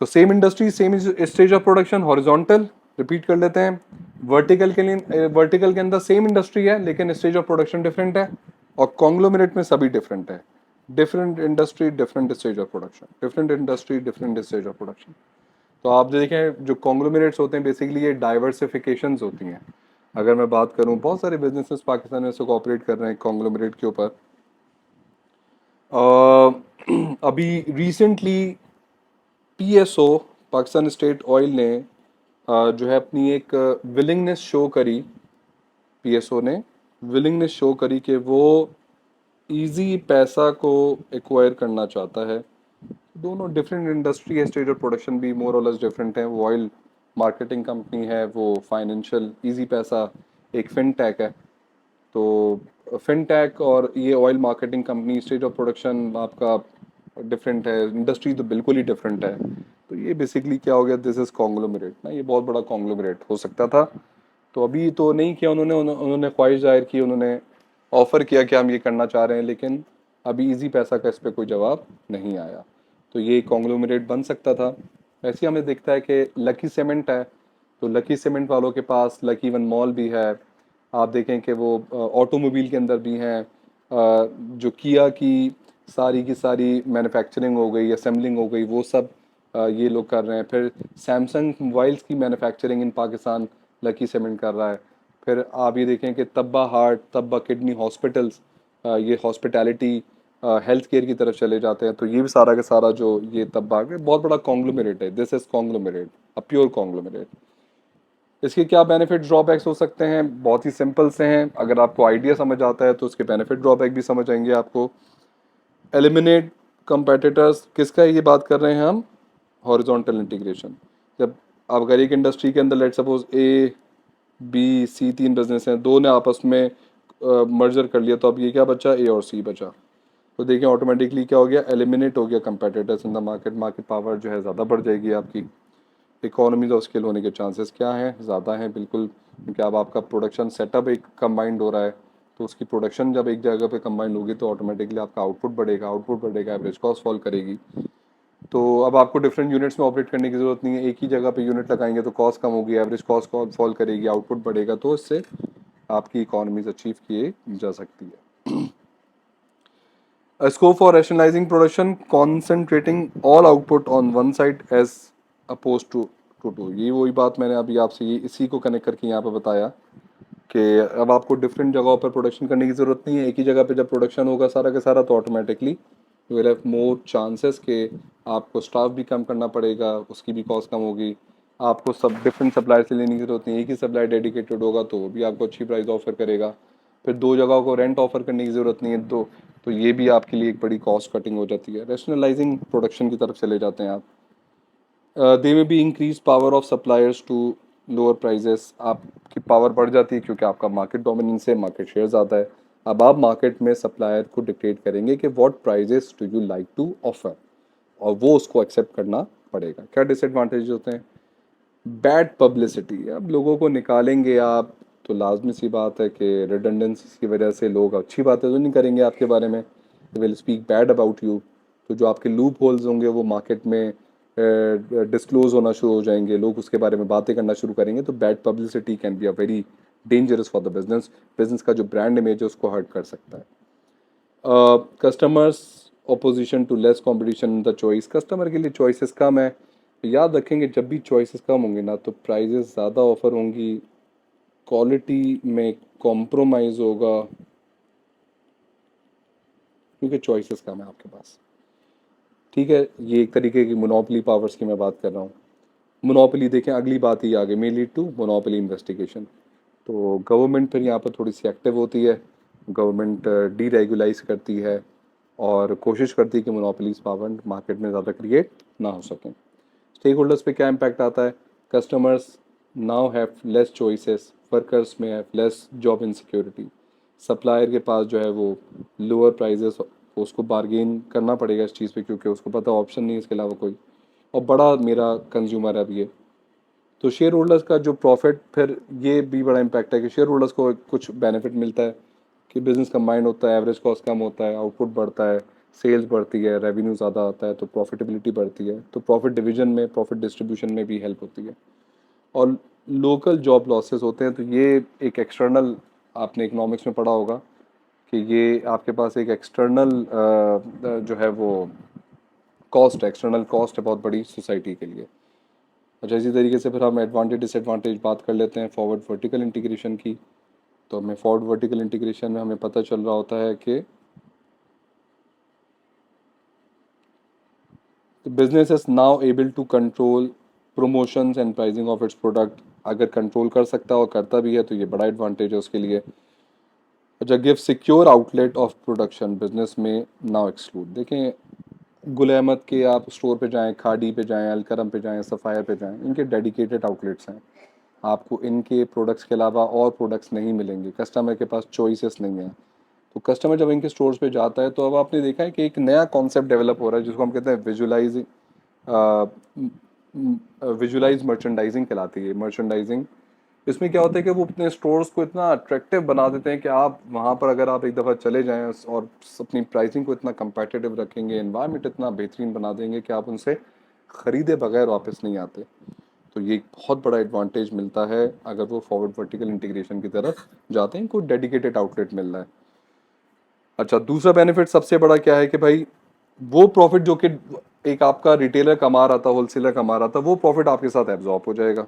तो same industry same stage of production horizontal. Repeat कर लेते हैं, वर्टिकल के लिए वर्टिकल के अंदर सेम इंडस्ट्री है लेकिन स्टेज ऑफ प्रोडक्शन डिफरेंट है, और कॉन्ग्लोमरेट में सभी डिफरेंट है। Different industry different stage of production, different industry different stage of production. तो आप देखें जो कॉन्ग्लोमरेट्स होते हैं बेसिकली ये डाइवर्सिफिकेशंस होती हैं। अगर मैं बात करूं बहुत सारे बिजनेसेस पाकिस्तान में से कोऑपरेट कर रहे हैं कॉन्ग्लोमरेट के ऊपर। अभी recently PSO Pakistan state oil ने जो है अपनी एक विलिंगनेस शो करी, पीएसओ ने विलिंगनेस शो करी कि वो इजी पैसा को एक्वायर करना चाहता है। दोनों डिफरेंट इंडस्ट्री है, स्टेज ऑफ प्रोडक्शन भी मोर और लेस डिफरेंट है। वो ऑयल मार्केटिंग कंपनी है, वो फाइनेंशियल इजी पैसा एक फिनटेक है। तो फिनटेक और ये oil marketing company stage of production आपका डिफरेंट है, इंडस्ट्री तो बिल्कुल ही डिफरेंट है। तो ये बेसिकली क्या हो गया, दिस इज कॉन्ग्लोमरेट ना, ये बहुत बड़ा कॉन्ग्लोमरेट हो सकता था। तो अभी तो नहीं किया उन्होंने, उन्होंने ख्वाहिश जाहिर की, उन्होंने ऑफर किया कि हम ये करना चाह रहे हैं, लेकिन अभी इजी पैसा का इस पर कोई जवाब नहीं आया। तो ये कॉन्ग्लोमरेट बन सकता था। वैसे ही हमें दिखता है कि लकी सीमेंट है, तो लकी सीमेंट वालों के पास लकी वन मॉल भी है। आप देखें कि वो ऑटोमोबाइल के अंदर भी हैं। जो किया की सारी मैन्युफैक्चरिंग हो गई, असेंबलिंग हो गई, वो सब ये लोग कर रहे हैं। फिर सैमसंग मोबाइल्स की मैन्युफैक्चरिंग इन पाकिस्तान लकी सीमेंट कर रहा है। फिर आप ये देखें कि तब्बा हार्ट, तब्बा किडनी हॉस्पिटल्स, ये हॉस्पिटैलिटी हेल्थ केयर की तरफ चले जाते हैं। तो ये भी सारा का सारा जो ये तब्बा बहुत बड़ा कॉन्ग्लोमरेट है, this is conglomerate, a pure conglomerate. इसके क्या बेनिफिट ड्रॉबैक्स हो सकते हैं, बहुत ही सिंपल से हैं। अगर आपको आइडिया समझ आता है तो उसके बेनिफिट ड्रॉबैक भी समझ आएंगे आपको। एलिमिनेट कंपेटिटर्स, किसका ये बात कर रहे हैं हम, हॉरिजॉन्टल इंटीग्रेशन। जब आप अगर एक इंडस्ट्री के अंदर let suppose A B C तीन बिजनेस हैं, दो ने आपस में मर्जर कर लिया, तो अब ये क्या बचा, ए और सी बचा। तो देखिए ऑटोमेटिकली क्या हो गया, एलिमिनेट हो गया competitors in the market, market power जो है ज़्यादा बढ़ जाएगी आपकी। इकोनॉमीज ऑफ स्केल होने के चांसेस क्या हैं, ज़्यादा हैं बिल्कुल, क्योंकि अब आपका प्रोडक्शन सेटअप एक कंबाइंड हो रहा है। तो उसकी प्रोडक्शन जब एक जगह पे कंबाइंड होगी तो ऑटोमेटिकली आपका आउटपुट बढ़ेगा, आउटपुट बढ़ेगा, एवरेज कॉस्ट फॉल करेगी। तो अब आपको डिफरेंट यूनिट्स में ऑपरेट करने की ज़रूरत नहीं है, एक ही जगह पे यूनिट लगाएंगे तो कॉस्ट कम होगी, एवरेज कॉस्ट फॉल करेगी, आउटपुट बढ़ेगा। तो इससे आपकी इकोनॉमीज अचीव किए जा सकती है। A scope for rationalizing production, concentrating all output on one side as opposed to two। ये वही बात मैंने अभी आपसे ये इसी को कनेक्ट करके यहाँ पे बताया कि अब आपको डिफरेंट जगहों पर प्रोडक्शन करने की ज़रूरत नहीं है। एक ही जगह पे जब प्रोडक्शन होगा सारा का सारा, तो automatically you will have more chances के आपको स्टाफ भी कम करना पड़ेगा, उसकी भी कॉस्ट कम होगी। आपको सब डिफरेंट सप्लायर से लेने की ज़रूरत नहीं है, एक ही सप्लायर डेडिकेटेड होगा तो वो भी आपको अच्छी प्राइस ऑफर करेगा। फिर दो जगहों को रेंट ऑफर करने की ज़रूरत नहीं है, तो ये भी आपके लिए एक बड़ी कॉस्ट कटिंग हो जाती है। रैशनलाइजिंग प्रोडक्शन की तरफ चले जाते हैं आप। They may be increase power of suppliers to lower prices, आपकी पावर बढ़ जाती है क्योंकि आपका मार्केट डोमिनेंस है, मार्केट शेयर ज़्यादा है। अब आप मार्केट में सप्लायर को डिक्टेट करेंगे कि what prices do you like to offer, और वो उसको एक्सेप्ट करना पड़ेगा। क्या डिसएडवांटेज होते हैं, बैड पब्लिसिटी, अब लोगों को निकालेंगे आप तो लाजमी सी बात है कि रिडंडेंसी की वजह से लोग अच्छी बातें तो नहीं करेंगे आपके बारे में, they will speak bad about you. तो जो आपके लूप होल्स होंगे वो मार्केट में डिस्क्लोज होना शुरू हो जाएंगे, लोग उसके बारे में बातें करना शुरू करेंगे। तो bad publicity can be a very dangerous for the business, business का जो ब्रांड इमेज है उसको हर्ट कर सकता है। Customers opposition to less competition in the choice, customer के लिए चॉइसेस कम है। याद रखेंगे जब भी चॉइसेस कम होंगी ना तो प्राइजेस ज़्यादा ऑफर होंगी, क्वालिटी में कॉम्प्रोमाइज़ होगा, क्योंकि चॉइसेस कम है आपके पास। ठीक है, ये एक तरीके की मोनोपोली पावर्स की मैं बात कर रहा हूँ। मोनोपोली देखें, अगली बात ही आगे may lead to monopoly investigation. तो गवर्नमेंट फिर यहाँ पर थोड़ी सी एक्टिव होती है, गवर्नमेंट डीरेगुलाइज करती है और कोशिश करती है कि मोनोपोलीज पावर मार्केट में ज़्यादा क्रिएट ना हो सकें। स्टेक होल्डर्स पे क्या इम्पैक्ट आता है, customers now have less choices, workers may have less job insecurity, supplier के पास जो है वो लोअर प्राइजेस, उसको बार्गेन करना पड़ेगा इस चीज़ पे क्योंकि उसको पता ऑप्शन नहीं है इसके अलावा कोई, और बड़ा मेरा कंज्यूमर है अब ये। तो शेयर होल्डर्स का जो प्रॉफिट, फिर ये भी बड़ा इम्पैक्ट है कि शेयर होल्डर्स को कुछ बेनिफिट मिलता है कि बिजनेस कंबाइंड होता है, एवरेज कॉस्ट कम होता है, आउटपुट बढ़ता है, सेल्स बढ़ती है, रेवेन्यू ज़्यादा आता है, तो प्रॉफिटेबिलिटी बढ़ती है, तो प्रॉफिट डिवीजन में, प्रॉफिट डिस्ट्रीब्यूशन में भी हेल्प होती है। और लोकल जॉब लॉसेस होते हैं, तो ये एक एक्सटर्नल, आपने इकोनॉमिक्स में पढ़ा होगा कि ये आपके पास एक एक्सटर्नल जो है वो कॉस्ट है, एक्सटर्नल कॉस्ट है बहुत बड़ी सोसाइटी के लिए। अच्छा, इसी तरीके से फिर हम एडवांटेज डिसएडवांटेज बात कर लेते हैं फॉरवर्ड वर्टिकल इंटीग्रेशन की। तो हमें फॉरवर्ड वर्टिकल इंटीग्रेशन में हमें पता चल रहा होता है कि business is now able to control promotions and pricing of its product. अगर कंट्रोल कर सकता है और करता भी है तो ये बड़ा एडवांटेज है उसके लिए। अच्छा, give secure outlet of production business में नाउ एक्सक्लूड। देखें, गुल अहमद के आप स्टोर पे जाएं, खाड़ी पे जाएं, अलकरम पे जाएं, सफ़ायर पे जाएं, इनके डेडिकेटेड आउटलेट्स हैं। आपको इनके प्रोडक्ट्स के अलावा और प्रोडक्ट्स नहीं मिलेंगे, कस्टमर के पास चॉइसेस नहीं है। तो कस्टमर जब इनके स्टोर्स पे जाता है, तो अब आपने देखा है कि एक नया कॉन्सेप्ट डेवलप हो रहा है जिसको हम कहते हैं विजुलाइजिंग, विजुलाइज मर्चेंडाइजिंग कहलाती है। मर्चेंडाइजिंग, इसमें क्या होता है कि वो अपने स्टोर्स को इतना अट्रैक्टिव बना देते हैं कि आप वहाँ पर अगर आप एक दफ़ा चले जाएं और अपनी प्राइसिंग को इतना कंपेटिटिव रखेंगे, एनवायरनमेंट इतना बेहतरीन बना देंगे कि आप उनसे ख़रीदे बगैर वापस नहीं आते। तो ये एक बहुत बड़ा एडवांटेज मिलता है अगर वो फॉरवर्ड वर्टिकल इंटीग्रेशन की तरफ जाते हैं, कोई डेडिकेटेड आउटलेट मिल रहा है। अच्छा, दूसरा बेनिफिट सबसे बड़ा क्या है कि भाई वो प्रॉफिट जो कि एक आपका रिटेलर कमा रहा था, होलसेलर कमा रहा था, वो प्रॉफिट आपके साथ एब्जॉर्ब हो जाएगा।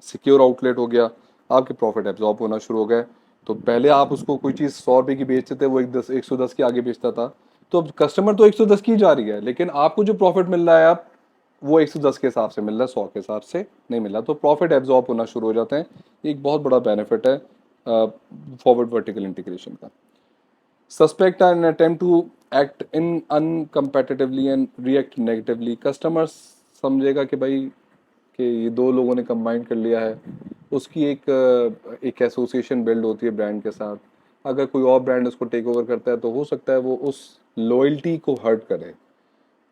सिक्योर आउटलेट हो गया, आपके प्रॉफिट एब्जॉर्ब होना शुरू हो गए। तो पहले आप उसको कोई चीज़ 100 रुपये की बेचते थे, वो 110 के आगे बेचता था, तो अब कस्टमर तो 110 की जा रही है, लेकिन आपको जो प्रॉफिट मिल रहा है आप वो 110 के हिसाब से मिल रहा है, 100 के हिसाब से नहीं मिल रहा। तो प्रॉफिट एब्जॉर्ब होना शुरू हो जाते हैं। एक बहुत बड़ा बेनिफिट है फॉरवर्ड वर्टिकल इंटीग्रेशन का। Suspect an attempt to act in uncompetitively and react negatively. Customer समझेगा कि भाई कि ये दो लोगों ने कंबाइन कर लिया है, उसकी एक एसोसिएशन बिल्ड होती है ब्रांड के साथ। अगर कोई और ब्रांड उसको टेक ओवर करता है तो हो सकता है वो उस लॉयल्टी को हर्ट करे,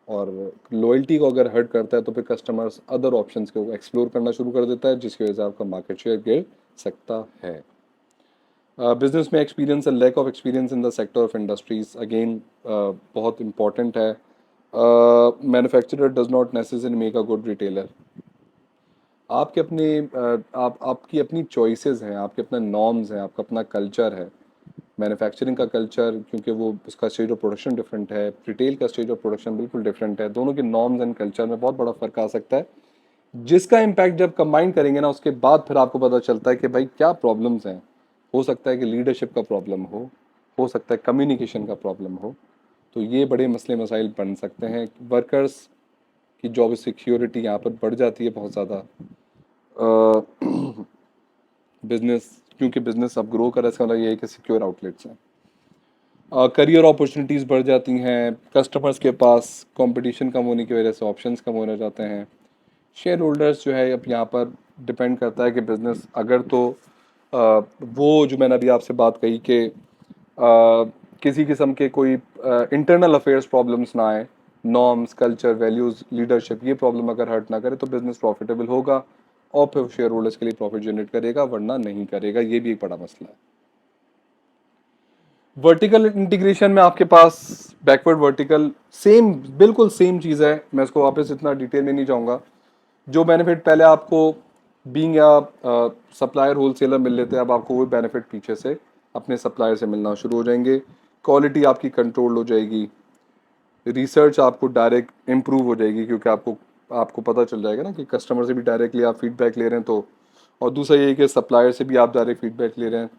और लॉयल्टी को अगर हर्ट करता है तो फिर कस्टमर्स अदर ऑप्शंस को एक्सप्लोर करना शुरू कर देता है, जिसकी वजह से आपका मार्केट शेयर गिर सकता है। बिजनेस में experience and lack of experience in the sector of industries again बहुत इंपॉर्टेंट है। Manufacturer does not necessary make a good retailer. आपके अपने आपकी अपनी चॉइसेस हैं, आपके अपने नॉर्म्स हैं, आपका अपना कल्चर है। मैन्युफैक्चरिंग का कल्चर, क्योंकि वो उसका स्टेज ऑफ प्रोडक्शन डिफरेंट है, रिटेल का स्टेज ऑफ प्रोडक्शन बिल्कुल डिफरेंट है। दोनों के नॉर्म्स एंड कल्चर में बहुत बड़ा फर्क आ सकता है, जिसका इम्पैक्ट जब कंबाइन करेंगे ना, उसके बाद फिर आपको पता चलता है कि भाई क्या प्रॉब्लम्स हैं। हो सकता है कि लीडरशिप का प्रॉब्लम हो सकता है कम्युनिकेशन का प्रॉब्लम हो। तो ये बड़े मसले मसाइल बन सकते हैं। वर्कर्स की जॉब सिक्योरिटी यहाँ पर बढ़ जाती है बहुत ज़्यादा। बिजनेस, क्योंकि बिजनेस अब ग्रो कर रहा है, इसका मतलब ये है कि सिक्योर आउटलेट्स हैं। करियर अपॉर्चुनिटीज़ बढ़ जाती हैं, कस्टमर्स के पास कंपटीशन कम होने की वजह से ऑप्शंस कम होने जाते हैं। शेयर होल्डर्स जो है अब यहाँ पर डिपेंड करता है कि बिजनेस अगर तो वो जो मैंने अभी आपसे बात कही कि किसी किस्म के कोई इंटरनल अफेयर्स प्रॉब्लम्स ना आए, नॉर्म्स, कल्चर, वैल्यूज़, लीडरशिप, ये प्रॉब्लम अगर हर्ट ना करे तो बिजनेस प्रॉफिटेबल होगा और फिर शेयर होल्डर्स के लिए प्रॉफिट जनरेट करेगा, वरना नहीं करेगा। ये भी एक बड़ा मसला है। वर्टिकल इंटीग्रेशन में आपके पास बैकवर्ड वर्टिकल सेम, बिल्कुल सेम चीज़ है। मैं इसको वापस इतना डिटेल में नहीं जाऊँगा। जो बेनिफिट पहले आपको बीइंग या सप्लायर होलसेलर मिल लेते हैं, अब आपको वो बेनिफिट पीछे से अपने सप्लायर से मिलना शुरू हो जाएंगे। क्वालिटी आपकी कंट्रोल हो जाएगी, रिसर्च आपको डायरेक्ट इम्प्रूव हो जाएगी, क्योंकि आपको आपको पता चल जाएगा ना कि कस्टमर से भी डायरेक्टली आप फीडबैक ले रहे हैं। तो और दूसरा ये है कि सप्लायर से भी आप डायरेक्ट फीडबैक ले रहे हैं,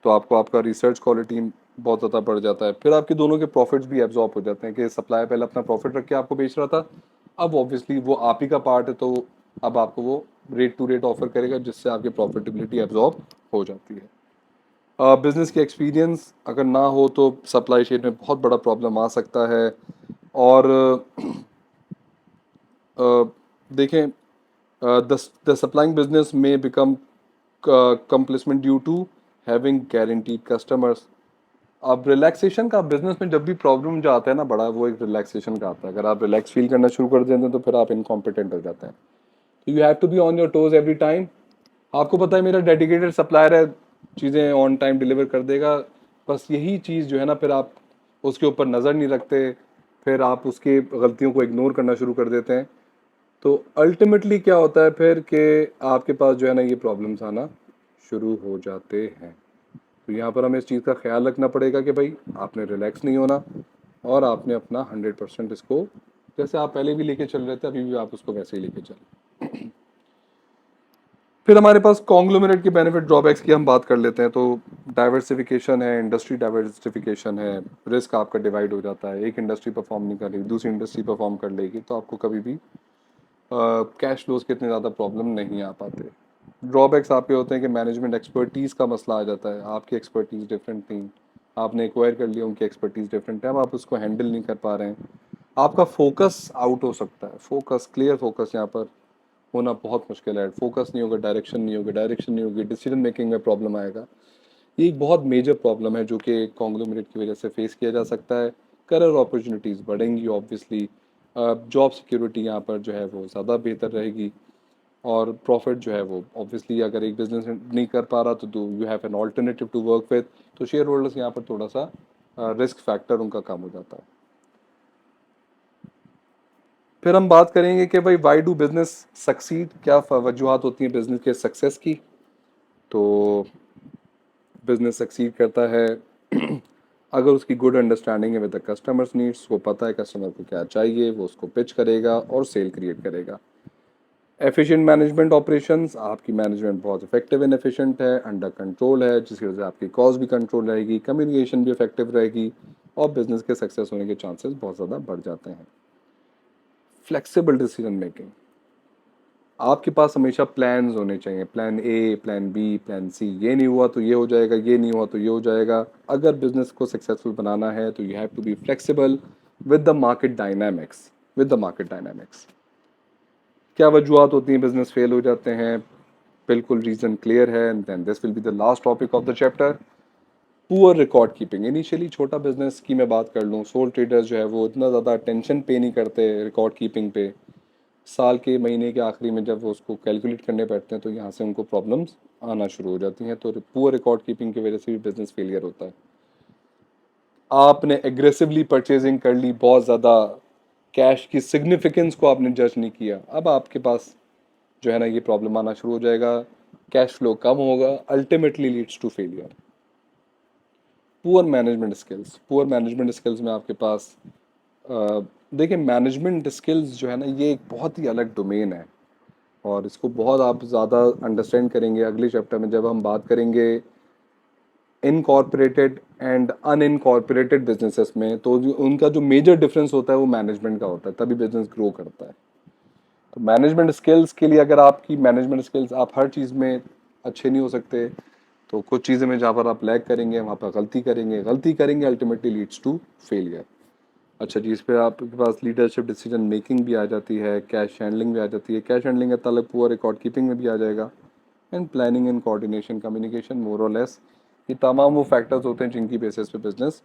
तो आपको आपका रिसर्च क्वालिटी बहुत ज़्यादा बढ़ जाता है। फिर आपके दोनों के प्रॉफिट्स भी एब्जॉर्ब हो जाते हैं कि सप्लायर पहले अपना प्रॉफिट रख के आपको बेच रहा था, अब ऑब्वियसली वो आप ही का पार्ट है, तो अब आपको वो रेट टू रेट ऑफर करेगा, जिससे आपकी प्रॉफिटेबिलिटी एब्जॉर्ब हो जाती है। बिजनेस की एक्सपीरियंस अगर ना हो तो सप्लाई चेन में बहुत बड़ा प्रॉब्लम आ सकता है। और देखें, the supplying business may become complacent due to having guaranteed customers. अब रिलैक्सेशन का बिजनेस में जब भी प्रॉब्लम जो आता है ना बड़ा, वो एक रिलैक्सेशन का आता है। अगर आप रिलैक्स फील करना शुरू कर देते हैं तो फिर आप इनकॉम्पिटेंट हो जाते हैं। You have to be on your toes every time. आपको पता है मेरा डेडिकेटेड सप्लायर है, चीज़ें ऑन टाइम डिलीवर कर देगा, बस यही चीज़ जो है ना, फिर आप उसके ऊपर नज़र नहीं रखते, फिर आप उसकी गलतियों को इग्नोर करना शुरू कर देते हैं। तो अल्टीमेटली क्या होता है फिर कि आपके पास जो है ना ये प्रॉब्लम्स आना शुरू हो जाते हैं। तो यहाँ पर हमें इस चीज़ का ख्याल रखना पड़ेगा कि भाई आपने रिलैक्स नहीं होना, और आपने अपना 100% इसको, जैसे आप पहले भी लेके चल रहे थे अभी भी आप उसको वैसे ही लेके चलें। फिर हमारे पास कॉन्ग्लोमरेट के बेनिफिट ड्रॉबैक्स की हम बात कर लेते हैं। तो डाइवर्सिफिकेशन है, इंडस्ट्री डाइवर्सिफिकेशन है, रिस्क आपका डिवाइड हो जाता है, एक इंडस्ट्री परफॉर्म नहीं कर रही दूसरी इंडस्ट्री परफॉर्म कर लेगी, तो आपको कभी भी कैश फ्लोज के इतने ज़्यादा प्रॉब्लम नहीं आ पाते। ड्रॉबैक्स आपके होते हैं कि मैनेजमेंट एक्सपर्टीज़ का मसला आ जाता है, आपकी एक्सपर्टीज़ डिफरेंट थी, आपने एक्वायर कर लिया, उनकी एक्सपर्टीज़ डिफरेंट है, अब आप उसको हैंडल नहीं कर पा रहे हैं, आपका फोकस आउट हो सकता है। फोकस, क्लियर फोकस यहाँ पर होना बहुत मुश्किल है। फोकस नहीं होगा, डायरेक्शन नहीं होगी, डायरेक्शन नहीं होगी, डिसीजन मेकिंग में प्रॉब्लम आएगा। ये एक बहुत मेजर प्रॉब्लम है जो कि कॉन्ग्लोमरेट की वजह से फेस किया जा सकता है। करियर अपॉर्चुनिटीज़ बढ़ेंगी ऑब्वियसली, जॉब सिक्योरिटी यहाँ पर जो है वो ज़्यादा बेहतर रहेगी, और प्रॉफिट जो है वो ऑब्वियसली, अगर एक बिजनेस नहीं कर पा रहा तो you have an alternative to work with, तो शेयर होल्डर्स यहाँ पर थोड़ा सा रिस्क फैक्टर उनका कम हो जाता है। फिर हम बात करेंगे कि भाई वाई डू बिजनेस सक्सीड, क्या वजूहत होती हैं बिजनेस के सक्सेस की। तो बिजनेस सक्सीड करता है अगर उसकी गुड अंडरस्टैंडिंग है विद द कस्टमर्स नीड्स, वो पता है कस्टमर को क्या चाहिए, वो उसको पिच करेगा और सेल क्रिएट करेगा। एफिशिएंट मैनेजमेंट ऑपरेशंस, आपकी मैनेजमेंट बहुत इफेक्टिव एंड एफिशिएंट है, अंडर कंट्रोल है, जिसकी वजह से आपकी कॉस्ट भी कंट्रोल रहेगी, कम्युनिकेशन भी इफेक्टिव रहेगी, और बिजनेस के सक्सेस होने के चांसेस बहुत ज़्यादा बढ़ जाते हैं। फ्लेक्सिबल डिसीजन मेकिंग, आपके पास हमेशा प्लान्स होने चाहिए, plan A, plan B, plan C, ये नहीं हुआ तो ये हो जाएगा, ये नहीं हुआ तो ये हो जाएगा। अगर बिजनेस को सक्सेसफुल बनाना है तो you have to be flexible with the market dynamics, with the market dynamics. क्या वजूहत होती हैं बिजनेस फेल हो जाते हैं, बिल्कुल रीजन क्लियर है, and then this will be the last topic of the chapter. Poor record keeping, initially छोटा बिजनेस की मैं बात कर लूँ, सोल ट्रेडर्स जो है वो इतना ज़्यादा अटेंशन पे नहीं करते रिकॉर्ड कीपिंग पे। साल के महीने के आखिरी में जब वो उसको कैलकुलेट करने बैठते हैं तो यहाँ से उनको प्रॉब्लम्स आना शुरू हो जाती हैं। तो पुअर रिकॉर्ड कीपिंग की वजह से भी बिजनेस फेलियर होता है। आपने एग्रेसिवली परचेजिंग कर ली, बहुत ज़्यादा कैश की सिग्निफिकेंस को आपने जज नहीं किया, अब आपके पास जो है ना ये प्रॉब्लम आना शुरू हो जाएगा, कैश फ्लो कम होगा, ultimately leads to failure. Poor management skills, poor management skills में आपके पास देखिए, मैनेजमेंट स्किल्स जो है ना ये एक बहुत ही अलग डोमेन है, और इसको बहुत आप ज़्यादा अंडरस्टैंड करेंगे अगले चैप्टर में जब हम बात करेंगे इनकॉर्पोरेटेड एंड अनइनकॉर्पोरेटेड बिजनेसेस में। तो उनका जो मेजर डिफरेंस होता है वो मैनेजमेंट का होता है, तभी बिजनेस ग्रो करता है। तो मैनेजमेंट स्किल्स के लिए, अगर आपकी मैनेजमेंट स्किल्स, आप हर चीज़ में अच्छे नहीं हो सकते, तो कुछ चीज़ें में जहाँ पर आप लैग करेंगे वहाँ पर गलती करेंगे अल्टीमेटली लीड्स टू फेलियर। अच्छा जी, इस पर आपके पास लीडरशिप डिसीजन मेकिंग भी आ जाती है, कैश हैंडलिंग भी आ जाती है, कैश हैंडलिंग का ताल्लुक पुअर रिकॉर्ड कीपिंग में भी आ जाएगा, and planning and coordination communication, more और लेस ये तमाम वो फैक्टर्स होते हैं जिनकी बेसिस पे बिजनेस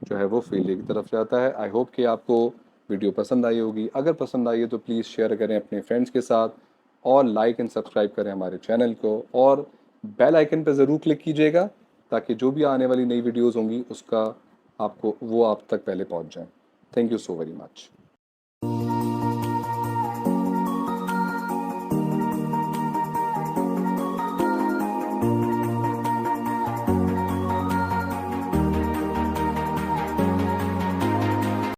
जो है वो फेलियर की तरफ जाता है। आई होप कि आपको वीडियो पसंद आई होगी, अगर पसंद आई है तो प्लीज़ शेयर करें अपने फ्रेंड्स के साथ, और लाइक एंड सब्सक्राइब करें हमारे चैनल को, और बेल आइकन पर ज़रूर क्लिक कीजिएगा ताकि जो भी आने वाली नई वीडियोज़ होंगी उसका आपको वो आप तक पहले पहुंच जाए। Thank you so very much.